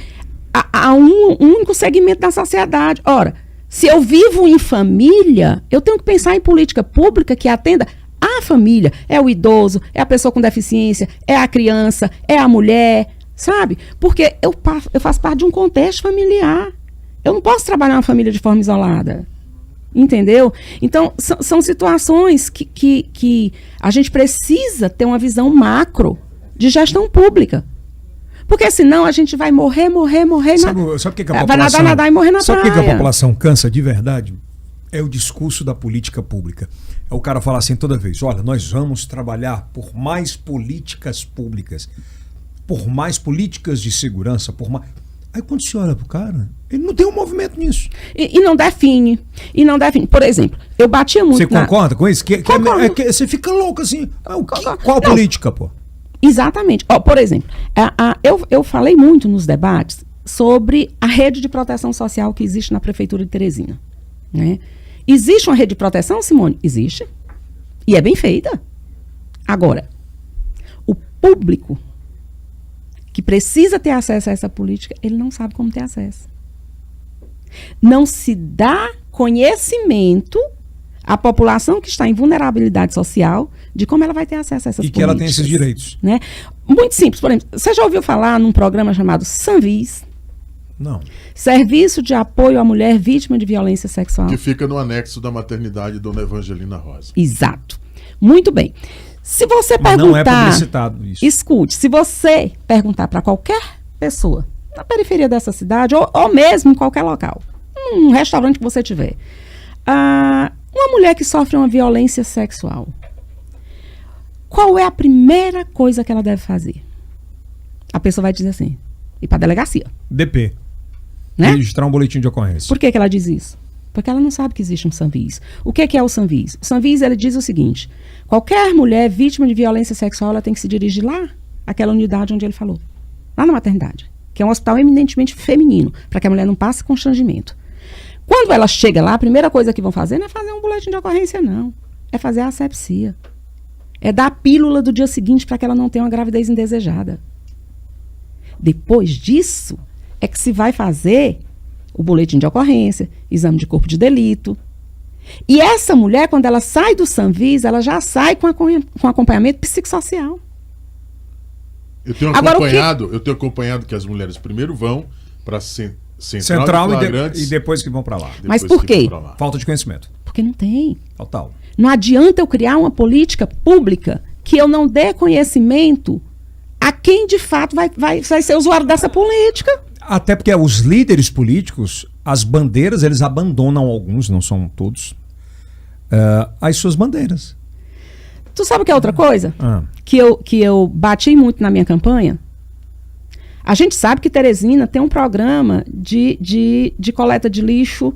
a um único segmento da sociedade. Ora, se eu vivo em família, eu tenho que pensar em política pública que atenda a família. É o idoso, é a pessoa com deficiência, é a criança, é a mulher, sabe? Porque eu faço parte de um contexto familiar. Eu não posso trabalhar uma família de forma isolada. Entendeu? Então, são situações que a gente precisa ter uma visão macro de gestão pública. Porque senão a gente vai morrer. Sabe por que a população... Vai nadar e morrer na praia. Sabe por que a população cansa de verdade? É o discurso da política pública. É o cara falar assim toda vez, olha, nós vamos trabalhar por mais políticas públicas, por mais políticas de segurança, por mais... Aí quando você olha pro cara, ele não tem um movimento nisso. E não define. Por exemplo, eu batia muito Você concorda com isso? Concordo. Você fica louco assim. Qual política, pô? Exatamente. Por exemplo, eu falei muito nos debates sobre a rede de proteção social que existe na Prefeitura de Teresina. Né? Existe uma rede de proteção, Simone? Existe. E é bem feita. Agora, o público que precisa ter acesso a essa política, ele não sabe como ter acesso. Não se dá conhecimento à população que está em vulnerabilidade social de como ela vai ter acesso a essas políticas. E que ela tem esses direitos. Né? Muito simples. Por exemplo, você já ouviu falar num programa chamado Sanvis? Não. Serviço de Apoio à Mulher Vítima de Violência Sexual. Que fica no anexo da maternidade Dona Evangelina Rosa. Exato. Muito bem. Se você perguntar... Não é publicitado isso. Escute, se você perguntar para qualquer pessoa na periferia dessa cidade, ou mesmo em qualquer local, um restaurante que você tiver, uma mulher que sofre uma violência sexual, qual é a primeira coisa que ela deve fazer? A pessoa vai dizer assim, ir para a delegacia. DP. Né? Registrar um boletim de ocorrência. Por que ela diz isso? Porque ela não sabe que existe um Sanvis. O que é o Sanvis? O Sanvis, ele diz o seguinte, qualquer mulher vítima de violência sexual, ela tem que se dirigir lá, àquela unidade onde ele falou, lá na maternidade, que é um hospital eminentemente feminino, para que a mulher não passe constrangimento. Quando ela chega lá, a primeira coisa que vão fazer não é fazer um boletim de ocorrência, não. É fazer a asepsia. É dar a pílula do dia seguinte para que ela não tenha uma gravidez indesejada. Depois disso, é que se vai fazer o boletim de ocorrência, exame de corpo de delito. E essa mulher, quando ela sai do Sanvis, ela já sai com acompanhamento psicossocial. Eu tenho acompanhado que as mulheres primeiro vão para Central e depois que vão para lá. Mas por quê? Falta de conhecimento. Porque não tem. Total. Não adianta eu criar uma política pública que eu não dê conhecimento a quem de fato vai ser usuário dessa política. Até porque os líderes políticos, as bandeiras, eles abandonam alguns, não são todos, as suas bandeiras. Tu sabe o que é outra coisa? Ah. Que eu bati muito na minha campanha? A gente sabe que Teresina tem um programa de coleta de lixo,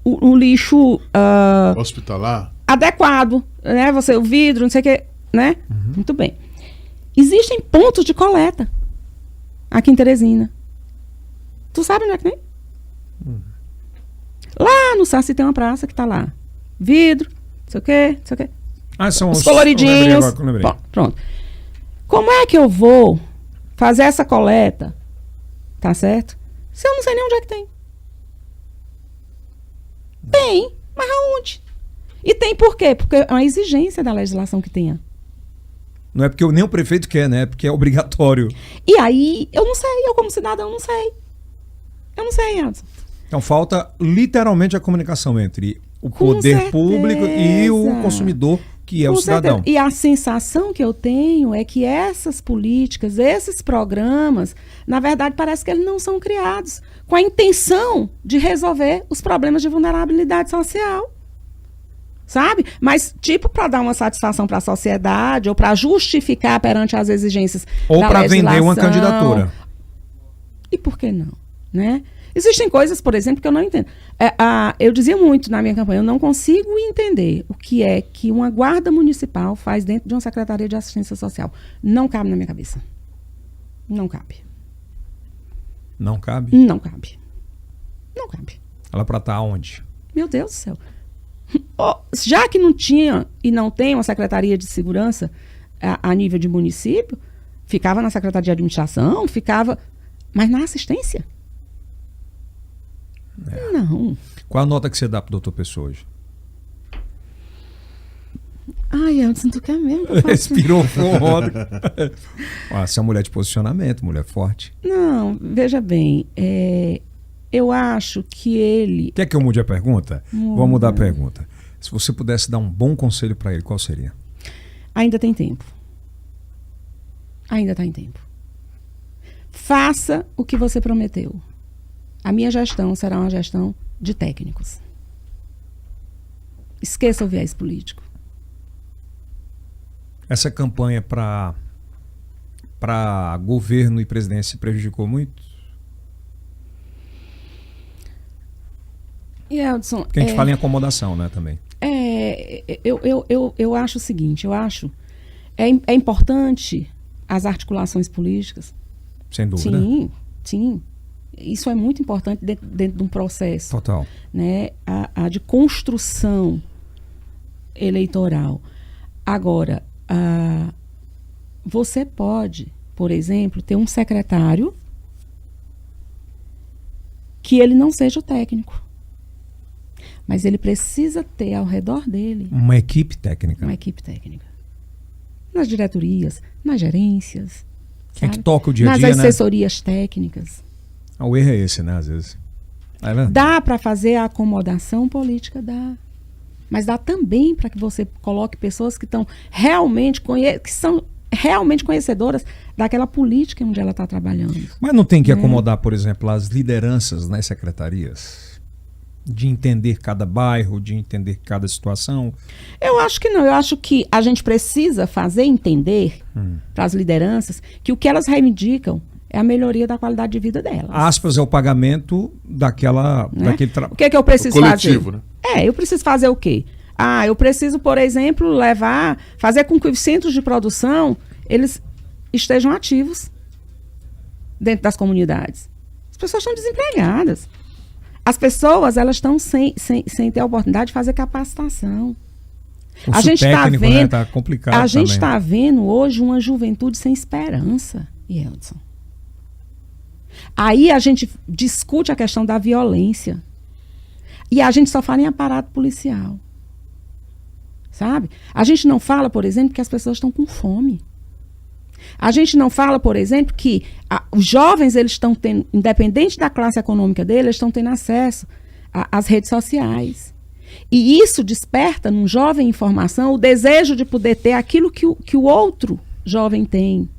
o lixo Hospitalar? adequado, né? O vidro, não sei o que, né? Muito bem. Existem pontos de coleta aqui em Teresina. Tu sabe onde é que tem? Lá no Saci tem uma praça que tá lá. Vidro, não sei o que, não sei o que. Ah, são Os coloridinhos. Lembrei. Bom, pronto. Como é que eu vou fazer essa coleta, tá certo? Se eu não sei nem onde é que tem. Tem, mas aonde? E tem por quê? Porque é uma exigência da legislação que tenha. Não é porque nem o prefeito quer, né? É porque é obrigatório. E aí, eu não sei, eu como cidadão não sei. Eu não sei, Edson. Então falta literalmente a comunicação entre o Com poder certeza. público e o consumidor, que é o Com cidadão. certeza. E a sensação que eu tenho é que essas políticas, esses programas, na verdade, parece que eles não são criados com a intenção de resolver os problemas de vulnerabilidade social. Sabe? Mas, tipo, para dar uma satisfação para a sociedade ou para justificar perante as exigências Ou da para vender uma legislação. candidatura. E por que não? Né? Existem coisas, por exemplo, que eu não entendo. Eu dizia muito na minha campanha, eu não consigo entender o que é que uma guarda municipal faz dentro de uma secretaria de assistência social. Não cabe na minha cabeça. Não cabe. Não cabe? Não cabe. Não cabe. Ela para estar onde? Meu Deus do céu. Já que não tinha e não tem uma secretaria de segurança a nível de município, ficava na secretaria de administração, mas na assistência? Não. Qual a nota que você dá pro doutor Pessoa hoje? Ai, Edson, tu quer mesmo? Que eu faça? Respirou fundo. Você é uma mulher de posicionamento, mulher forte. Não, veja bem, eu acho que ele... Quer que eu mude a pergunta? Vou mudar a pergunta. Se você pudesse dar um bom conselho para ele, qual seria? Ainda tem tempo. Ainda está em tempo. Faça o que você prometeu. A minha gestão será uma gestão de técnicos. Esqueça o viés político. Essa campanha para governo e presidência prejudicou muito? E Edson, Porque a gente fala em acomodação, né, também. eu acho o seguinte, é importante as articulações políticas. Sem dúvida. Sim, sim. Isso é muito importante dentro de um processo. Total. Né, a de construção eleitoral. Agora, você pode, por exemplo, ter um secretário que ele não seja o técnico. Mas ele precisa ter ao redor dele Uma equipe técnica. uma equipe técnica. Nas diretorias, nas gerências. Quem que sabe? toca o dia a nas dia, né? assessorias técnicas. O erro é esse, né, às vezes. É verdade. Dá para fazer a acomodação política, dá. Mas dá também para que você coloque pessoas que estão realmente que são realmente conhecedoras daquela política onde ela está trabalhando. Mas não tem que acomodar, por exemplo, as lideranças nas secretarias? De entender cada bairro, de entender cada situação? Eu acho que não. Eu acho que a gente precisa fazer entender para as lideranças que o que elas reivindicam é a melhoria da qualidade de vida delas. Aspas, é o pagamento daquele O trabalho. que é que eu preciso coletivo, fazer? né? Eu preciso fazer o quê? Eu preciso, por exemplo, fazer com que os centros de produção, eles estejam ativos dentro das comunidades. As pessoas estão desempregadas. As pessoas, elas estão sem ter a oportunidade de fazer capacitação. A gente está vendo, né, tá complicado a gente também. está vendo hoje uma juventude sem esperança, Yeldson. Aí a gente discute a questão da violência. E a gente só fala em aparato policial. Sabe? A gente não fala, por exemplo, que as pessoas estão com fome. A gente não fala, por exemplo, que os jovens, eles estão tendo, independente da classe econômica deles, eles estão tendo acesso às redes sociais. E isso desperta num jovem em formação o desejo de poder ter aquilo que o outro jovem tem.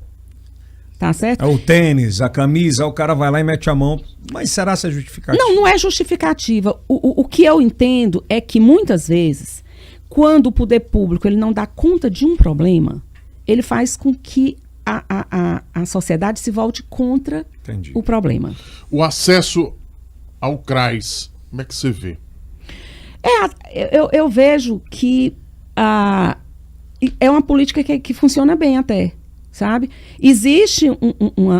Tá certo? É o tênis, a camisa, o cara vai lá e mete a mão. Mas será que é justificativo? Não é justificativa. O que eu entendo é que muitas vezes, quando o poder público ele não dá conta de um problema, ele faz com que a sociedade se volte contra o problema. O acesso ao CRAS, como é que você vê? Eu vejo que é uma política que funciona bem até, sabe? Existe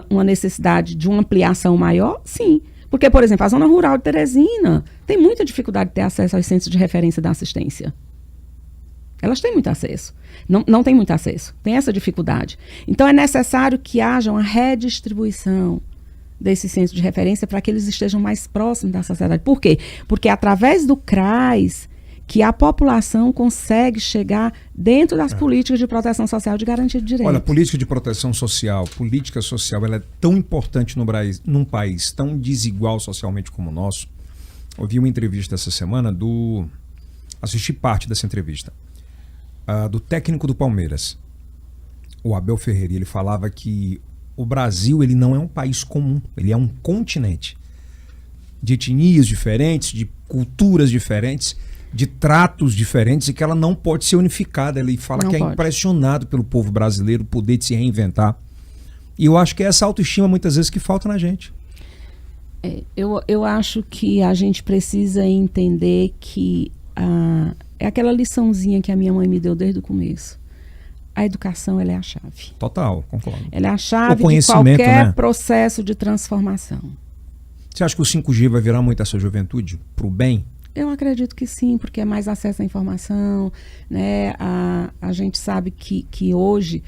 uma necessidade de uma ampliação maior? Sim. Porque, por exemplo, a zona rural de Teresina tem muita dificuldade de ter acesso aos centros de referência da assistência. Elas têm muito acesso. Não tem muito acesso. Tem essa dificuldade. Então, é necessário que haja uma redistribuição desses centros de referência para que eles estejam mais próximos da sociedade. Por quê? Porque é através do CRAS que a população consegue chegar dentro das políticas de proteção social de garantia de direitos. Olha, política de proteção social, política social, ela é tão importante num país tão desigual socialmente como o nosso. Ouvi uma entrevista essa semana assisti parte dessa entrevista, do técnico do Palmeiras, o Abel Ferreira. Ele falava que o Brasil ele não é um país comum, ele é um continente de etnias diferentes, de culturas diferentes, de tratos diferentes, e que ela não pode ser unificada. Ele fala que é impressionado pelo povo brasileiro poder de se reinventar. E eu acho que é essa autoestima muitas vezes que falta na gente. Eu acho que a gente precisa entender que é aquela liçãozinha que a minha mãe me deu desde o começo. A educação, ela é a chave. Total, concordo. Ela é a chave de qualquer processo de transformação. Você acha que o 5G vai virar muito essa juventude para o bem? Eu acredito que sim, porque é mais acesso à informação, né? A gente sabe que hoje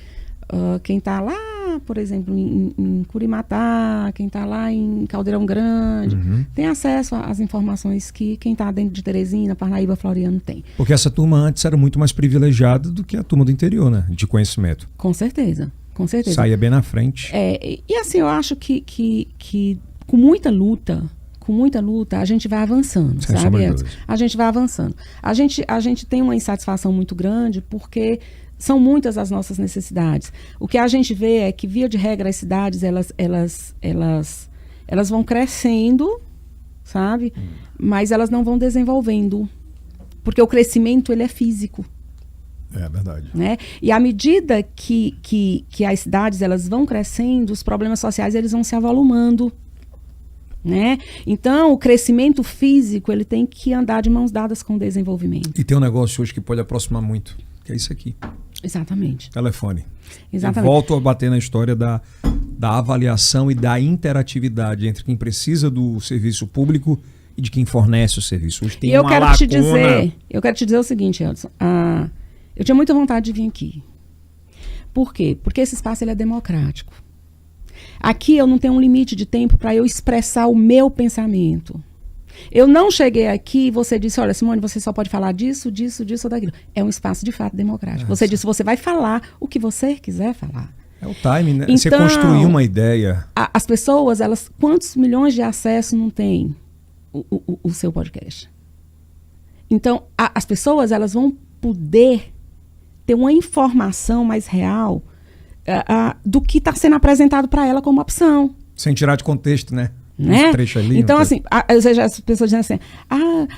quem está lá, por exemplo, em Curimatá, quem está lá em Caldeirão Grande, tem acesso às informações que quem está dentro de Teresina, Parnaíba, Floriano tem. Porque essa turma antes era muito mais privilegiada do que a turma do interior, né? De conhecimento. Com certeza, com certeza. Saía bem na frente. E assim, eu acho que com muita luta, a gente vai avançando, sabe, Edson? A gente vai avançando. A gente tem uma insatisfação muito grande porque são muitas as nossas necessidades. O que a gente vê é que, via de regra, as cidades, elas vão crescendo, sabe? Mas elas não vão desenvolvendo. Porque o crescimento, ele é físico. É verdade. Né? E à medida que as cidades elas vão crescendo, os problemas sociais eles vão se avolumando. Né? Então, o crescimento físico ele tem que andar de mãos dadas com o desenvolvimento. E tem um negócio hoje que pode aproximar muito, que é isso aqui. Exatamente. Telefone. Exatamente. Eu volto a bater na história da avaliação e da interatividade entre quem precisa do serviço público e de quem fornece o serviço. Hoje tem uma lacuna. Eu quero te dizer o seguinte, Edson. Eu tinha muita vontade de vir aqui. Por quê? Porque esse espaço ele é democrático. Aqui eu não tenho um limite de tempo para eu expressar o meu pensamento. Eu não cheguei aqui e você disse, olha, Simone, você só pode falar disso ou daquilo. É um espaço de fato democrático. Você disse, você vai falar o que você quiser falar. É o timing, né? Então, você construiu uma ideia. As pessoas, quantos milhões de acessos não tem o seu podcast? Então, as pessoas, elas vão poder ter uma informação mais real do que está sendo apresentado para ela como opção. Sem tirar de contexto, né? Né? Ali, então, assim, as pessoas dizem assim,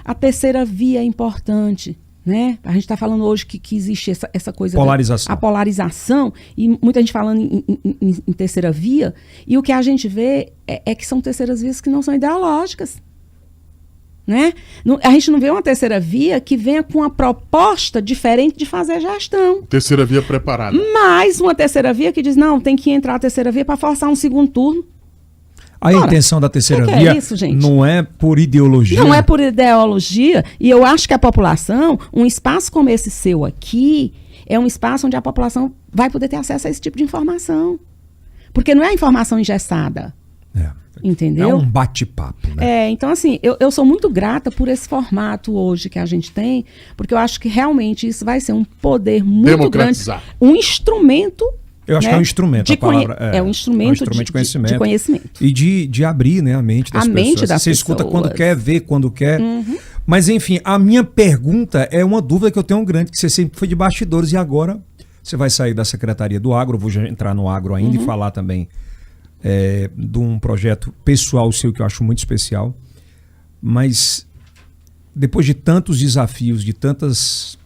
a terceira via é importante. Né? A gente está falando hoje que existe essa coisa polarização. A polarização, e muita gente falando em terceira via, e o que a gente vê é que são terceiras vias que não são ideológicas. Né? A gente não vê uma terceira via que venha com uma proposta diferente de fazer gestão. Terceira via preparada. Mas uma terceira via que diz, não, tem que entrar a terceira via para forçar um segundo turno. A intenção da terceira via é isso, gente? Não é por ideologia. Não é por ideologia. E eu acho que a população, um espaço como esse seu aqui, é um espaço onde a população vai poder ter acesso a esse tipo de informação. Porque não é a informação engessada. Entendeu? É um bate-papo, né? Então, assim, eu sou muito grata por esse formato hoje que a gente tem, porque eu acho que realmente isso vai ser um poder muito grande. Um instrumento. Eu acho que é um instrumento, a palavra. É um instrumento, de conhecimento. De conhecimento. E de abrir, né, a mente das pessoas. Você escuta quando quer, vê quando quer. Mas, enfim, a minha pergunta é uma dúvida que eu tenho grande, que você sempre foi de bastidores e agora você vai sair da Secretaria do Agro, eu vou entrar no agro ainda e falar também de um projeto pessoal seu que eu acho muito especial. Mas, depois de tantos desafios, de tantas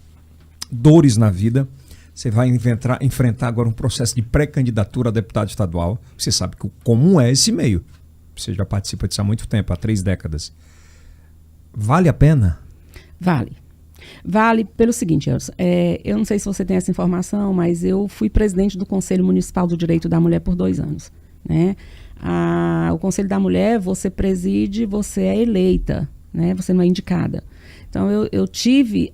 dores na vida. Você vai enfrentar agora um processo de pré-candidatura a deputado estadual. Você sabe como é esse meio. Você já participa disso há muito tempo, há 3 décadas. Vale a pena? Vale. Vale pelo seguinte, Elson, eu não sei se você tem essa informação, mas eu fui presidente do Conselho Municipal do Direito da Mulher por 2 anos. Né? O Conselho da Mulher, você preside, você é eleita, né? Você não é indicada. Então, eu tive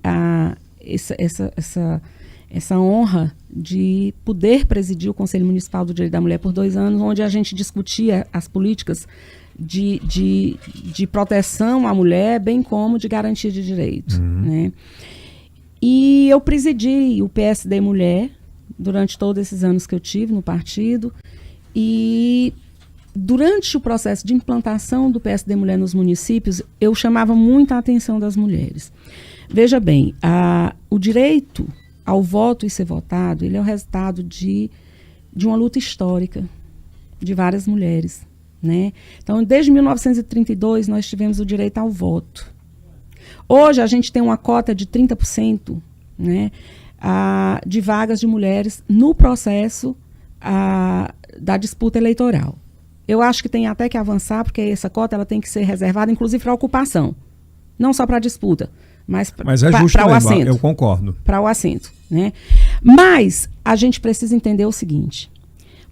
essa honra de poder presidir o Conselho Municipal do Direito da Mulher por 2 anos, onde a gente discutia as políticas de proteção à mulher, bem como de garantia de direitos. Né? E eu presidi o PSD Mulher durante todos esses anos que eu tive no partido, e durante o processo de implantação do PSD Mulher nos municípios, eu chamava muita atenção das mulheres. Veja bem, o direito ao voto e ser votado, ele é o resultado de uma luta histórica de várias mulheres. Né? Então, desde 1932, nós tivemos o direito ao voto. Hoje, a gente tem uma cota de 30%, né, de vagas de mulheres no processo da disputa eleitoral. Eu acho que tem até que avançar, porque essa cota ela tem que ser reservada, inclusive, para a ocupação. Não só para a disputa, mas para o assento. Eu concordo. Para o assento. Né? Mas a gente precisa entender o seguinte: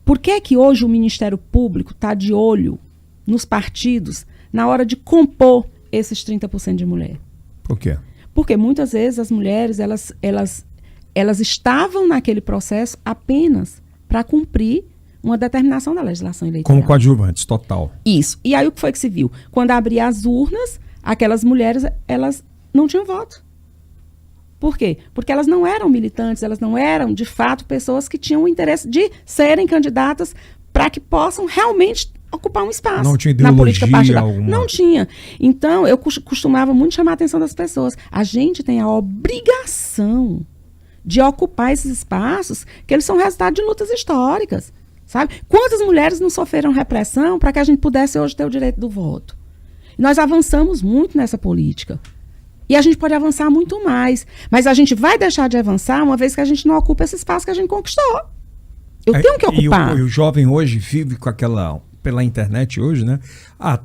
por que que hoje o Ministério Público está de olho nos partidos na hora de compor esses 30% de mulher? Por quê? Porque muitas vezes as mulheres elas estavam naquele processo apenas para cumprir uma determinação da legislação eleitoral. Como coadjuvantes, total. Isso. E aí o que foi que se viu? Quando abria as urnas, aquelas mulheres elas não tinham voto. Por quê? Porque elas não eram militantes, elas não eram, de fato, pessoas que tinham o interesse de serem candidatas para que possam realmente ocupar um espaço não tinha na política partidária. Alguma. Não tinha. Então, eu costumava muito chamar a atenção das pessoas. A gente tem a obrigação de ocupar esses espaços, que eles são resultado de lutas históricas. Sabe? Quantas mulheres não sofreram repressão para que a gente pudesse hoje ter o direito do voto? Nós avançamos muito nessa política. E a gente pode avançar muito mais. Mas a gente vai deixar de avançar uma vez que a gente não ocupa esse espaço que a gente conquistou. Eu tenho que ocupar. E o jovem hoje vive com aquela... Pela internet hoje, né?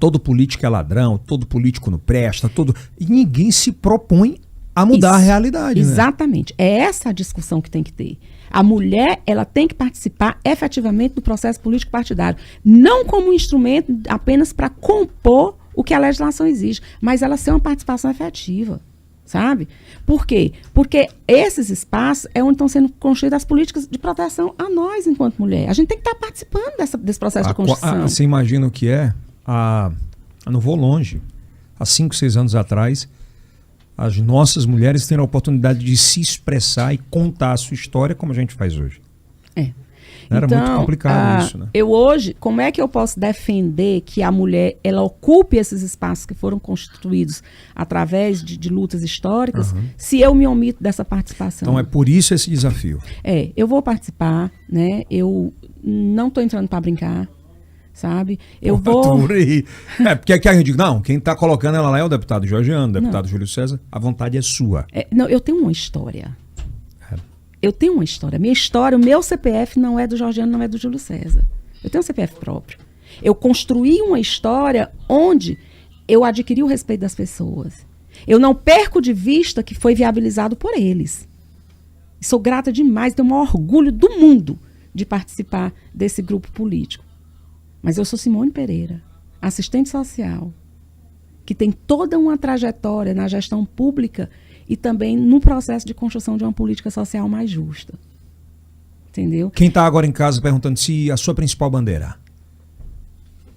Todo político é ladrão, todo político não presta, e ninguém se propõe a mudar a realidade. Exatamente. Né? É essa a discussão que tem que ter. A mulher, ela tem que participar efetivamente do processo político partidário. Não como um instrumento apenas para compor o que a legislação exige, mas ela ser uma participação efetiva, sabe? Por quê? Porque esses espaços é onde estão sendo construídas as políticas de proteção a nós, enquanto mulher. A gente tem que estar participando desse processo de construção. Você imagina o que é? Não vou longe. Há 5, 6 anos atrás, as nossas mulheres têm a oportunidade de se expressar e contar a sua história como a gente faz hoje. Era muito complicado isso, né? Eu hoje, como é que eu posso defender que a mulher ela ocupe esses espaços que foram construídos através de lutas históricas, se eu me omito dessa participação? Então é por isso esse desafio. Eu vou participar, né? Eu não estou entrando para brincar, sabe? Eu vou... Porque aqui a gente diz, não, quem está colocando ela lá é o deputado Jorgiano, o deputado Júlio César, a vontade é sua. Não, eu tenho uma história. Eu tenho uma história. Minha história, o meu CPF não é do Jorgiano, não é do Júlio César. Eu tenho um CPF próprio. Eu construí uma história onde eu adquiri o respeito das pessoas. Eu não perco de vista que foi viabilizado por eles. Sou grata demais, tenho o maior orgulho do mundo de participar desse grupo político. Mas eu sou Simone Pereira, assistente social, que tem toda uma trajetória na gestão pública e também no processo de construção de uma política social mais justa. Entendeu? Quem está agora em casa perguntando se a sua principal bandeira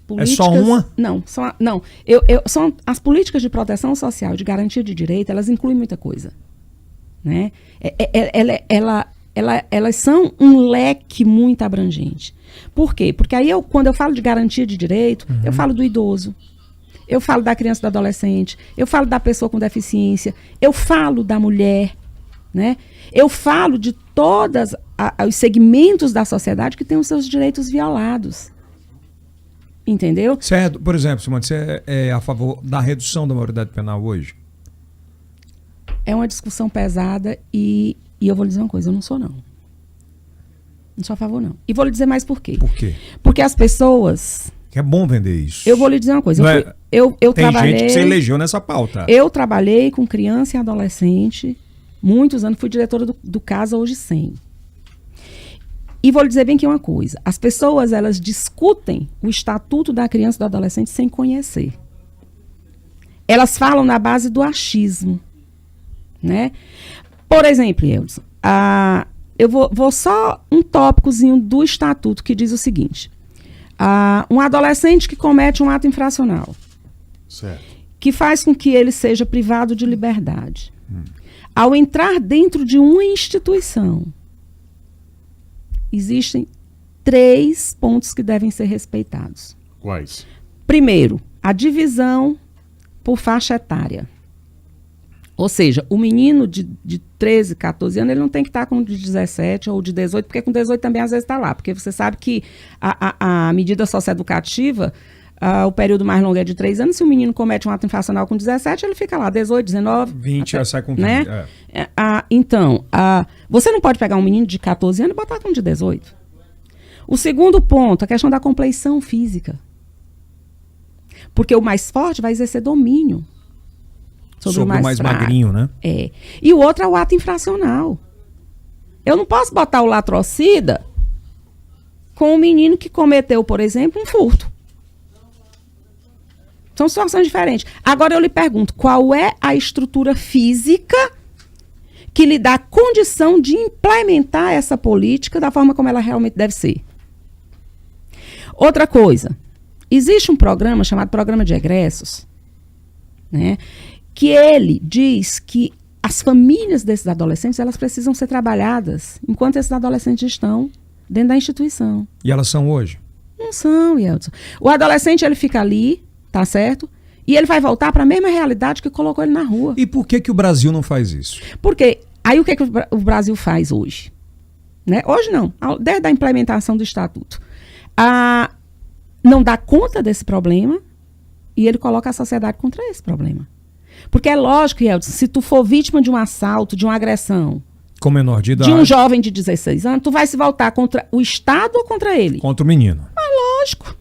políticas, é só uma? Não. São as políticas de proteção social, de garantia de direito, elas incluem muita coisa. Né? Elas são um leque muito abrangente. Por quê? Porque aí, quando eu falo de garantia de direito, eu falo do idoso, eu falo da criança e do adolescente, eu falo da pessoa com deficiência, eu falo da mulher, né? Eu falo de todos os segmentos da sociedade que têm os seus direitos violados. Entendeu? Certo. Por exemplo, Simone, você é a favor da redução da maioridade penal hoje? É uma discussão pesada e E eu vou lhe dizer uma coisa, eu não sou, não. Não sou a favor, não. E vou lhe dizer mais por quê. Por quê? Porque as pessoas... Que é bom vender isso. Eu vou lhe dizer uma coisa. Eu Tem trabalhei, gente que se elegeu nessa pauta. Eu trabalhei com criança e adolescente muitos anos. Fui diretora do Casa Hoje 100. E vou lhe dizer bem que uma coisa. As pessoas, elas discutem o estatuto da criança e do adolescente sem conhecer. Elas falam na base do achismo. Né? Por exemplo, Eudson, eu vou só um tópicozinho do estatuto que diz o seguinte. Um adolescente que comete um ato infracional, Certo. que faz com que ele seja privado de liberdade, ao entrar dentro de uma instituição, existem 3 pontos que devem ser respeitados. Quais? Primeiro, a divisão por faixa etária. Ou seja, o menino de 13, 14 anos, ele não tem que estar com de 17 ou de 18, porque com 18 também às vezes está lá. Porque você sabe que a medida socioeducativa, o período mais longo é de 3 anos. Se o menino comete um ato infracional com 17, ele fica lá, 18, 19... 20, até, já sai com 20. Né? Então, você não pode pegar um menino de 14 anos e botar com de 18. O segundo ponto, a questão da compleição física. Porque o mais forte vai exercer domínio sobre o mais fraco. Magrinho, né? É. E o outro é o ato infracional. Eu não posso botar o latrocida com um menino que cometeu, por exemplo, um furto. São situações diferentes. Agora eu lhe pergunto, qual é a estrutura física que lhe dá condição de implementar essa política da forma como ela realmente deve ser? Outra coisa, existe um programa chamado Programa de Egressos, né? Que ele diz que as famílias desses adolescentes, elas precisam ser trabalhadas enquanto esses adolescentes estão dentro da instituição. E elas são hoje? Não são, Eudson. O adolescente, ele fica ali, tá certo? E ele vai voltar para a mesma realidade que colocou ele na rua. E por que o Brasil não faz isso? Porque aí o que o Brasil faz hoje? Né? Hoje não, desde a implementação do Estatuto. Não dá conta desse problema e ele coloca a sociedade contra esse problema. Porque é lógico, Eudson, se tu for vítima de um assalto, de uma agressão, com menor de idade, de um jovem de 16 anos, tu vai se voltar contra o Estado ou contra ele? Contra o menino. Lógico.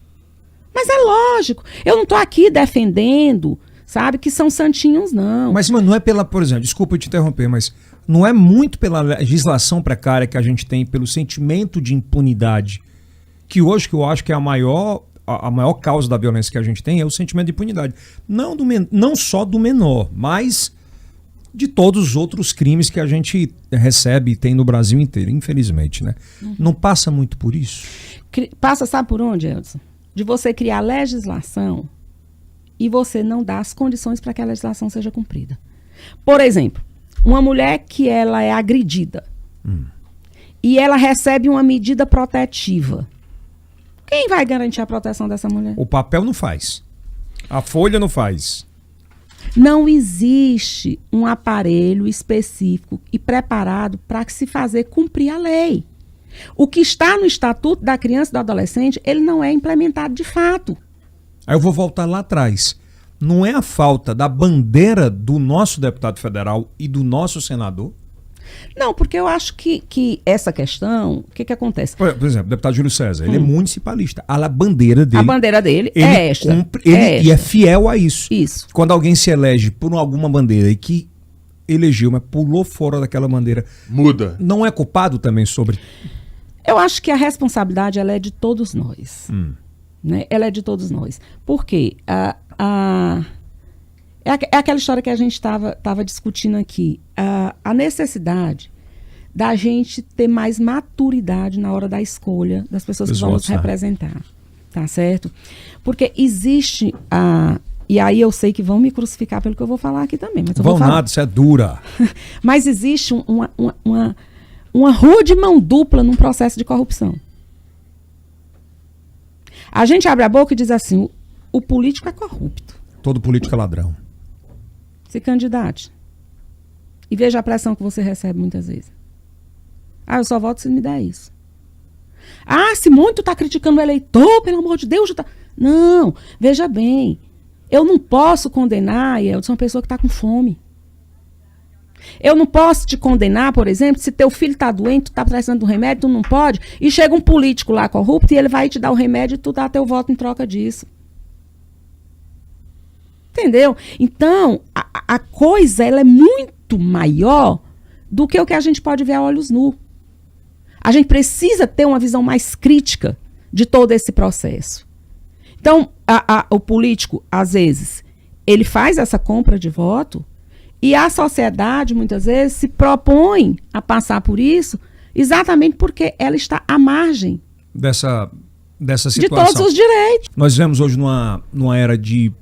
Mas é lógico. Eu não estou aqui defendendo, sabe, que são santinhos, não. Mas, mano, não é pela, por exemplo, desculpa te interromper, mas não é muito pela legislação precária que a gente tem, pelo sentimento de impunidade, que hoje que eu acho que é a maior causa da violência que a gente tem é o sentimento de impunidade. Não só do menor, mas de todos os outros crimes que a gente recebe e tem no Brasil inteiro, infelizmente, né? Não passa muito por isso? Passa, sabe por onde, Edson? De você criar legislação e você não dar as condições para que a legislação seja cumprida. Por exemplo, uma mulher que ela é agredida e ela recebe uma medida protetiva. Quem vai garantir a proteção dessa mulher? O papel não faz. A folha não faz. Não existe um aparelho específico e preparado para se fazer cumprir a lei. O que está no Estatuto da Criança e do Adolescente, ele não é implementado de fato. Aí eu vou voltar lá atrás. Não é a falta da bandeira do nosso deputado federal e do nosso senador? Não, porque eu acho que essa questão, o que acontece? Por exemplo, o deputado Júlio César, ele é municipalista. A bandeira dele é esta. E é fiel a isso. Isso. Quando alguém se elege por alguma bandeira e que elegeu, mas pulou fora daquela bandeira, muda. Não é culpado também sobre... Eu acho que a responsabilidade ela é de todos nós. Né? Ela é de todos nós. Por quê? É aquela história que a gente estava discutindo aqui. A necessidade da gente ter mais maturidade na hora da escolha das pessoas que vão nos representar. Tá certo? Porque existe e aí eu sei que vão me crucificar pelo que eu vou falar aqui também. Mas eu vou falar. Nada, isso é dura. Mas existe uma rua de mão dupla num processo de corrupção. A gente abre a boca e diz assim, o político é corrupto. Todo político é ladrão. Se candidate. E veja a pressão que você recebe muitas vezes. Eu só voto se me der isso. Se muito está criticando o eleitor, pelo amor de Deus. Não, veja bem. Eu não posso condenar, eu sou uma pessoa que está com fome. Eu não posso te condenar, por exemplo, se teu filho está doente, tu está precisando de um remédio, tu não pode, e chega um político lá corrupto e ele vai te dar o remédio e tu dá teu voto em troca disso. Entendeu? Então, a coisa ela é muito maior do que o que a gente pode ver a olhos nus. A gente precisa ter uma visão mais crítica de todo esse processo. Então, o político, às vezes, ele faz essa compra de voto e a sociedade, muitas vezes, se propõe a passar por isso exatamente porque ela está à margem dessa situação. de todos os direitos. Nós vivemos hoje numa era de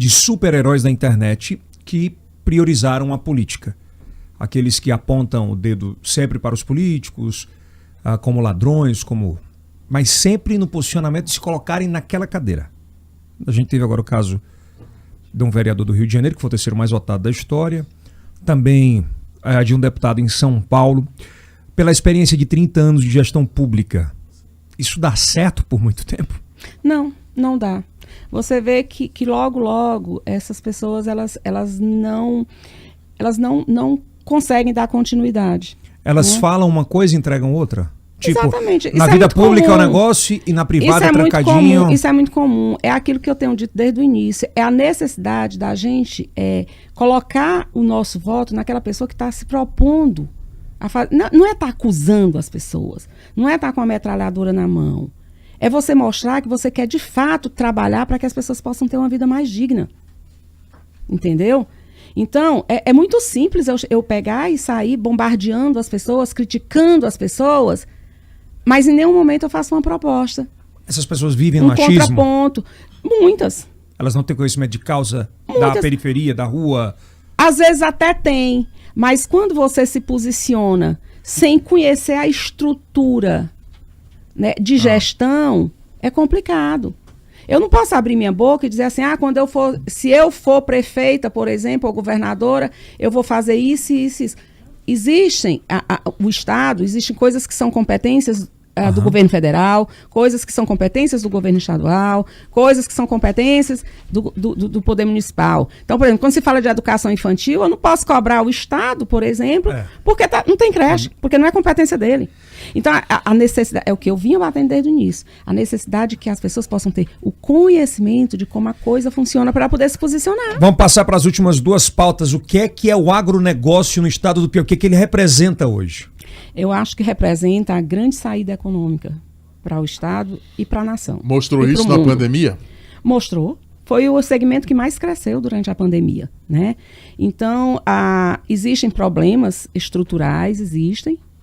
super-heróis da internet que priorizaram a política. Aqueles que apontam o dedo sempre para os políticos, como ladrões, mas sempre no posicionamento de se colocarem naquela cadeira. A gente teve agora o caso de um vereador do Rio de Janeiro, que foi o terceiro mais votado da história, também de um deputado em São Paulo. Pela experiência de 30 anos de gestão pública, isso dá certo por muito tempo? Não dá. Você vê que logo essas pessoas elas não conseguem dar continuidade. Elas falam uma coisa e entregam outra? Tipo, exatamente. Na vida pública é um negócio e na privada é trancadinho. Isso é muito comum. É aquilo que eu tenho dito desde o início. É a necessidade da gente colocar o nosso voto naquela pessoa que está se propondo a fazer. Não é estar acusando as pessoas. Não é estar com a metralhadora na mão. É você mostrar que você quer de fato trabalhar para que as pessoas possam ter uma vida mais digna. Entendeu? Então, é muito simples eu pegar e sair bombardeando as pessoas, criticando as pessoas, mas em nenhum momento eu faço uma proposta. Essas pessoas vivem no machismo? Contraponto. Muitas. Elas não têm conhecimento de causa da periferia, da rua? Às vezes até tem, mas quando você se posiciona sem conhecer a estrutura, né, de gestão, é complicado. Eu não posso abrir minha boca e dizer assim, se eu for prefeita, por exemplo, ou governadora, eu vou fazer isso e isso, isso. Existem, o Estado, existem coisas que são competências do governo federal, coisas que são competências do governo estadual, coisas que são competências do poder municipal. Então, por exemplo, quando se fala de educação infantil, eu não posso cobrar o Estado, por exemplo, porque não tem creche, porque não é competência dele. Então, a necessidade, é o que eu vinha batendo desde o início, a necessidade de que as pessoas possam ter o conhecimento de como a coisa funciona para poder se posicionar. Vamos passar para as últimas duas pautas. O que é o agronegócio no estado do Piauí? O que ele representa hoje? Eu acho que representa a grande saída econômica para o Estado e para a nação. Mostrou isso na pandemia? Mostrou. Foi o segmento que mais cresceu durante a pandemia, né? Então, existem problemas estruturais,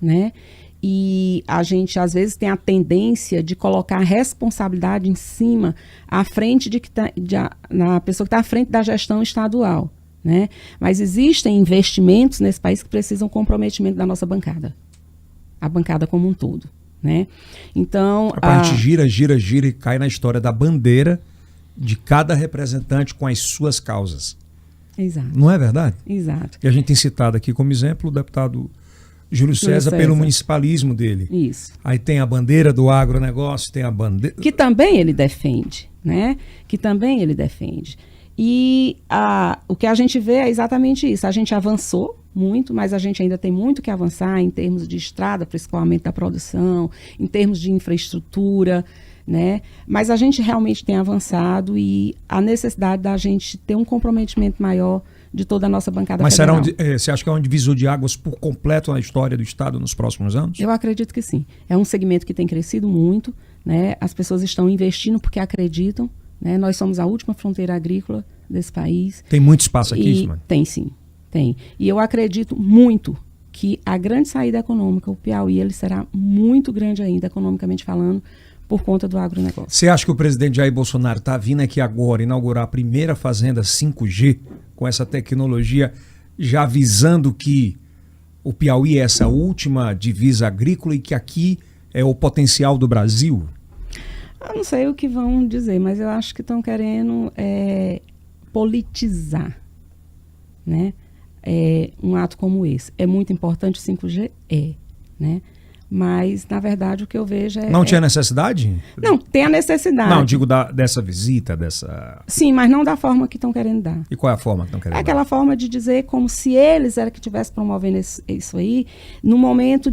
né? E a gente, às vezes, tem a tendência de colocar a responsabilidade em cima, à frente na pessoa que está à frente da gestão estadual, né? Mas existem investimentos nesse país que precisam comprometimento da nossa bancada. A bancada como um todo, né? Então... A gente gira e cai na história da bandeira de cada representante com as suas causas. Exato. Não é verdade? Exato. E a gente tem citado aqui como exemplo o deputado Júlio César pelo municipalismo dele. Isso. Aí tem a bandeira do agronegócio, tem a bandeira... Que também ele defende, né? E o que a gente vê é exatamente isso. A gente avançou muito, mas a gente ainda tem muito que avançar em termos de estrada para escoamento da produção, em termos de infraestrutura, né? Mas a gente realmente tem avançado e a necessidade da gente ter um comprometimento maior de toda a nossa bancada federal. Mas você acha que é um divisor de águas por completo na história do Estado nos próximos anos? Eu acredito que sim. É um segmento que tem crescido muito, né? As pessoas estão investindo porque acreditam, né? Nós somos a última fronteira agrícola desse país. Tem muito espaço aqui, Simone? Tem sim, tem. E eu acredito muito que a grande saída econômica, o Piauí, ele será muito grande ainda, economicamente falando, por conta do agronegócio. Você acha que o presidente Jair Bolsonaro está vindo aqui agora inaugurar a primeira fazenda 5G com essa tecnologia, já avisando que o Piauí é essa última divisa agrícola e que aqui é o potencial do Brasil? Eu não sei o que vão dizer, mas eu acho que estão querendo politizar, né? Um ato como esse. É muito importante o 5G? Né? Mas, na verdade, o que eu vejo é... Não tinha necessidade? Não, tem a necessidade. Não, digo dessa visita, dessa... Sim, mas não da forma que estão querendo dar. E qual é a forma que estão querendo É aquela forma de dizer como se eles eram que estivessem promovendo isso aí, no momento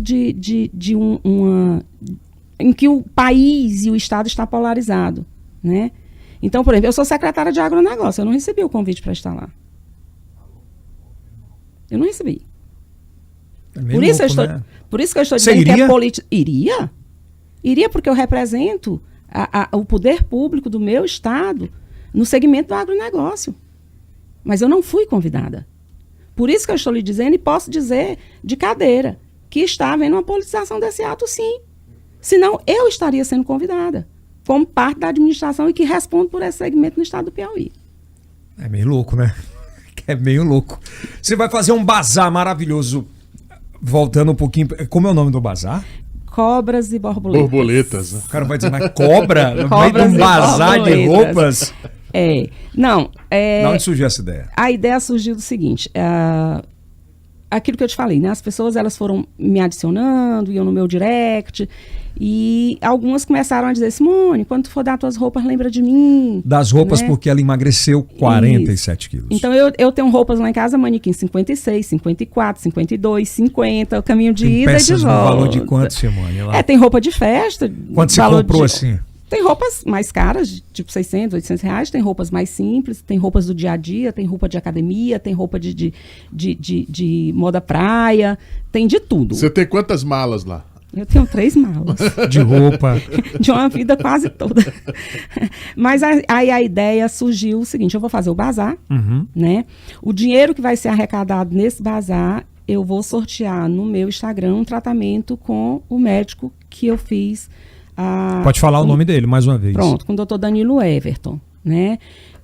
em que o país e o Estado está polarizado, né? Então, por exemplo, eu sou secretária de agronegócio, eu não recebi o convite para estar lá. Eu não recebi. É meio louco, né? Por isso que eu estou Você dizendo que iria? é política. Iria. Iria porque eu represento o poder público do meu Estado no segmento do agronegócio. Mas eu não fui convidada. Por isso que eu estou lhe dizendo, e posso dizer de cadeira, que está havendo uma politização desse ato, sim. Senão, eu estaria sendo convidada, como parte da administração e que respondo por esse segmento no estado do Piauí. É meio louco, né? É meio louco. Você vai fazer um bazar maravilhoso. Voltando um pouquinho. Como é o nome do bazar? Cobras e borboletas. Borboletas, né? O cara vai dizer, mas cobra? No meio de Cobras um e bazar de borboletas. roupas? Não, De onde surgiu essa ideia? a ideia surgiu do seguinte, aquilo que eu te falei, né? As pessoas elas foram me adicionando, iam no meu direct, e algumas começaram a dizer, Simone, quando tu for dar tuas roupas, lembra de mim. Das roupas, né? porque ela emagreceu 47 quilos. Então eu tenho roupas lá em casa, manequim 56, 54, 52, 50, o caminho de Tem ida e de peças no volta. valor de quanto, Simone? Lá? Tem roupa de festa. Quanto você valor comprou de- assim? Tem roupas mais caras, tipo 600, 800 reais, tem roupas mais simples, tem roupas do dia a dia, tem roupa de academia, tem roupa de moda praia, tem de tudo. Você tem quantas malas lá? Eu tenho 3 malas. De roupa. De uma vida quase toda. Mas aí a ideia surgiu o seguinte, eu vou fazer o bazar, né? O dinheiro que vai ser arrecadado nesse bazar, eu vou sortear no meu Instagram um tratamento com o médico que eu fiz. Pode falar o nome dele mais uma vez. Pronto, com o Dr. Danilo Everton, né?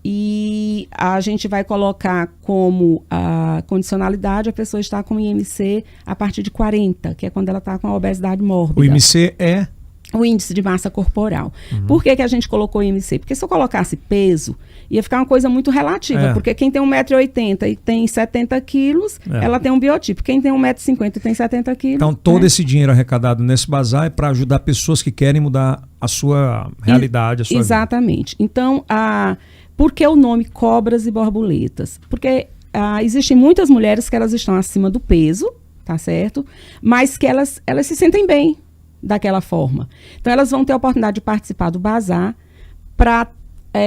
E a gente vai colocar como a condicionalidade a pessoa estar com IMC a partir de 40, que é quando ela está com a obesidade mórbida. O IMC é... O índice de massa corporal. Por que a gente colocou IMC? Porque se eu colocasse peso, ia ficar uma coisa muito relativa. Porque quem tem 1,80 m e tem 70 quilos, ela tem um biotipo. Quem tem 1,50 m e tem 70 quilos... Então, todo esse dinheiro arrecadado nesse bazar é para ajudar pessoas que querem mudar a sua realidade, a sua Exatamente. Então, por que o nome Cobras e Borboletas? Porque existem muitas mulheres que elas estão acima do peso, tá certo? Mas que elas se sentem bem daquela forma. Então, elas vão ter a oportunidade de participar do bazar para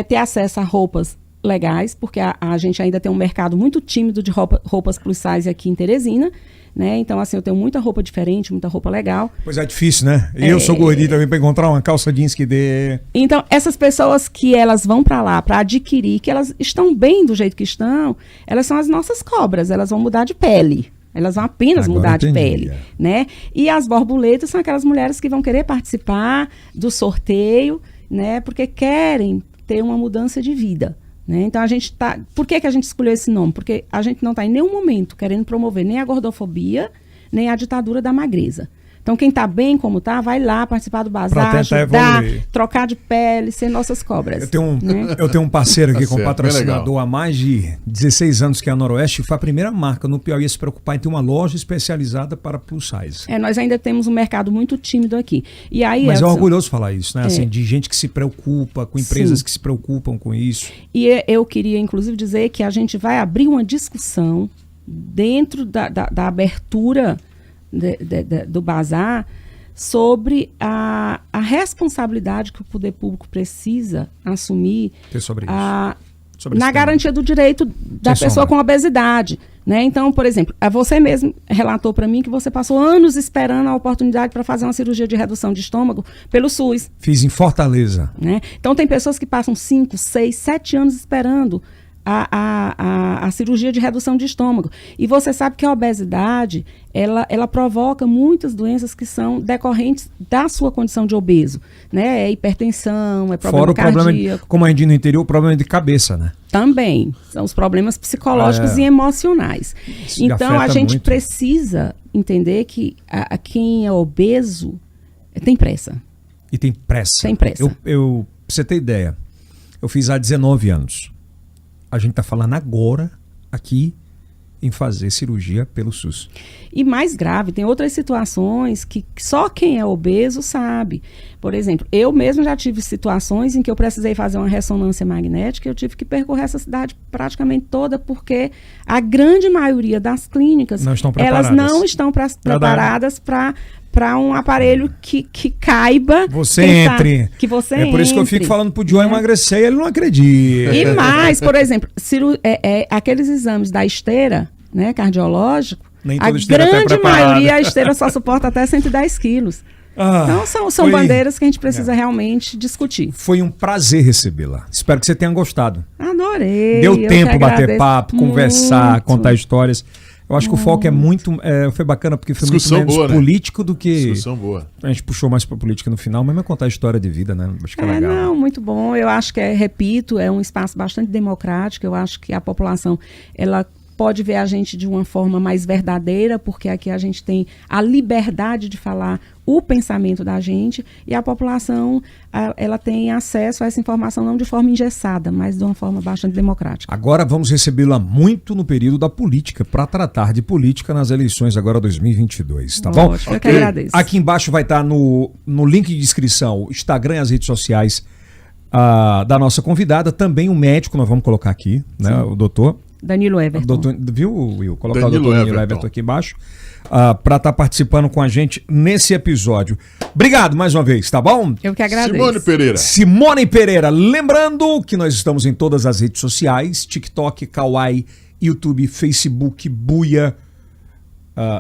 ter acesso a roupas legais, porque a gente ainda tem um mercado muito tímido de roupas plus size aqui em Teresina, né? Então, assim, eu tenho muita roupa diferente, muita roupa legal. Pois é difícil, né? Eu sou gordinho também para encontrar uma calça jeans que dê... Então, essas pessoas que elas vão para lá para adquirir, que elas estão bem do jeito que estão, elas são as nossas cobras, elas vão mudar de pele. Elas vão apenas Agora mudar de entendi, pele, né? E as borboletas são aquelas mulheres que vão querer participar do sorteio, né? Porque querem ter uma mudança de vida, né? Então, a gente tá... Por que a gente escolheu esse nome? Porque a gente não está em nenhum momento querendo promover nem a gordofobia, nem a ditadura da magreza. Então, quem está bem como está, vai lá participar do bazar, Pra tentar ajudar, evoluir. trocar de pele, ser nossas cobras. Eu tenho um parceiro aqui Tá com certo, patrocinador bem legal. há mais de 16 anos, que é a Noroeste, foi a primeira marca no Piauí a se preocupar em ter uma loja especializada para plus size. Nós ainda temos um mercado muito tímido aqui. E aí, Mas é Edson, orgulhoso falar isso, né? Assim, de gente que se preocupa, com empresas Sim. que se preocupam com isso. E eu queria, inclusive, dizer que a gente vai abrir uma discussão dentro da abertura do bazar sobre a responsabilidade que o poder público precisa assumir Ter sobre isso. Sobre na esse tema. garantia do direito da Sem pessoa sombra. com obesidade. Né? Então, por exemplo, você mesmo relatou para mim que você passou anos esperando a oportunidade para fazer uma cirurgia de redução de estômago pelo SUS. Fiz em Fortaleza. Né? Então, tem pessoas que passam 5, 6, 7 anos esperando a cirurgia de redução de estômago. E você sabe que a obesidade, ela provoca muitas doenças que são decorrentes da sua condição de obeso. Né? É hipertensão, é problema Fora o problema, cardíaco. como a gente diz no interior, o problema de cabeça, né? Também. São os problemas psicológicos e emocionais. Isso Então, a afeta gente muito. precisa entender que quem é obeso tem pressa. E tem pressa. Tem pressa. Pra você ter ideia, eu fiz há 19 anos. A gente tá falando agora, aqui, em fazer cirurgia pelo SUS. E mais grave, tem outras situações que só quem é obeso sabe. Por exemplo, eu mesmo já tive situações em que eu precisei fazer uma ressonância magnética e eu tive que percorrer essa cidade praticamente toda porque a grande maioria das clínicas, não estão elas não estão preparadas para um aparelho que caiba. Você entre. Que você É por isso que eu fico falando pro Joe emagrecer e ele não acredita. E mais, por exemplo, aqueles exames da esteira, né, cardiológico, a grande maioria a esteira só suporta até 110 quilos. Então são bandeiras que a gente precisa realmente discutir. Foi um prazer recebê-la. Espero que você tenha gostado. Adorei. Deu tempo bater papo, conversar, contar histórias. Eu acho que o foco é muito... foi bacana porque foi discussão muito menos boa, político do que... Discussão boa. A gente puxou mais pra política no final, mas vai contar a história de vida, né? Acho que é legal. Não, muito bom. Eu acho que, repito, é um espaço bastante democrático. Eu acho que a população, ela pode ver a gente de uma forma mais verdadeira, porque aqui a gente tem a liberdade de falar o pensamento da gente e a população, ela tem acesso a essa informação não de forma engessada, mas de uma forma bastante democrática. Agora vamos recebê-la muito no período da política, para tratar de política nas eleições agora 2022, tá bom? Ótimo, eu que agradeço. Aqui embaixo vai estar no link de descrição o Instagram e as redes sociais da nossa convidada, também o médico, nós vamos colocar aqui, né, o doutor Danilo Everton. Viu, Will? Colocar Danilo o doutor Danilo Everton aqui embaixo para estar participando com a gente nesse episódio. Obrigado mais uma vez, tá bom? Eu que agradeço. Simone Pereira. Lembrando que nós estamos em todas as redes sociais, TikTok, Kawaii, YouTube, Facebook, Buia,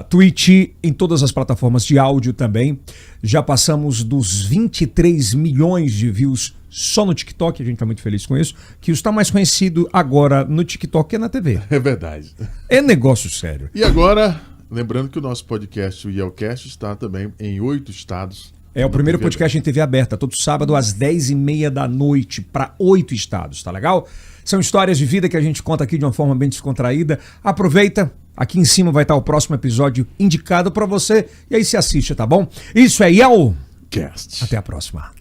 Twitch, em todas as plataformas de áudio também. Já passamos dos 23 milhões de views só no TikTok, a gente está muito feliz com isso, que está mais conhecido agora no TikTok que na TV. É verdade. É negócio sério. E agora, lembrando que o nosso podcast, o IELcast, está também em 8 estados. É o primeiro podcast em TV aberta, todo sábado às 10h30 da noite, para 8 estados, tá legal? São histórias de vida que a gente conta aqui de uma forma bem descontraída. Aproveita, aqui em cima vai estar o próximo episódio indicado para você, e aí se assiste, tá bom? Isso é IELcast. Até a próxima.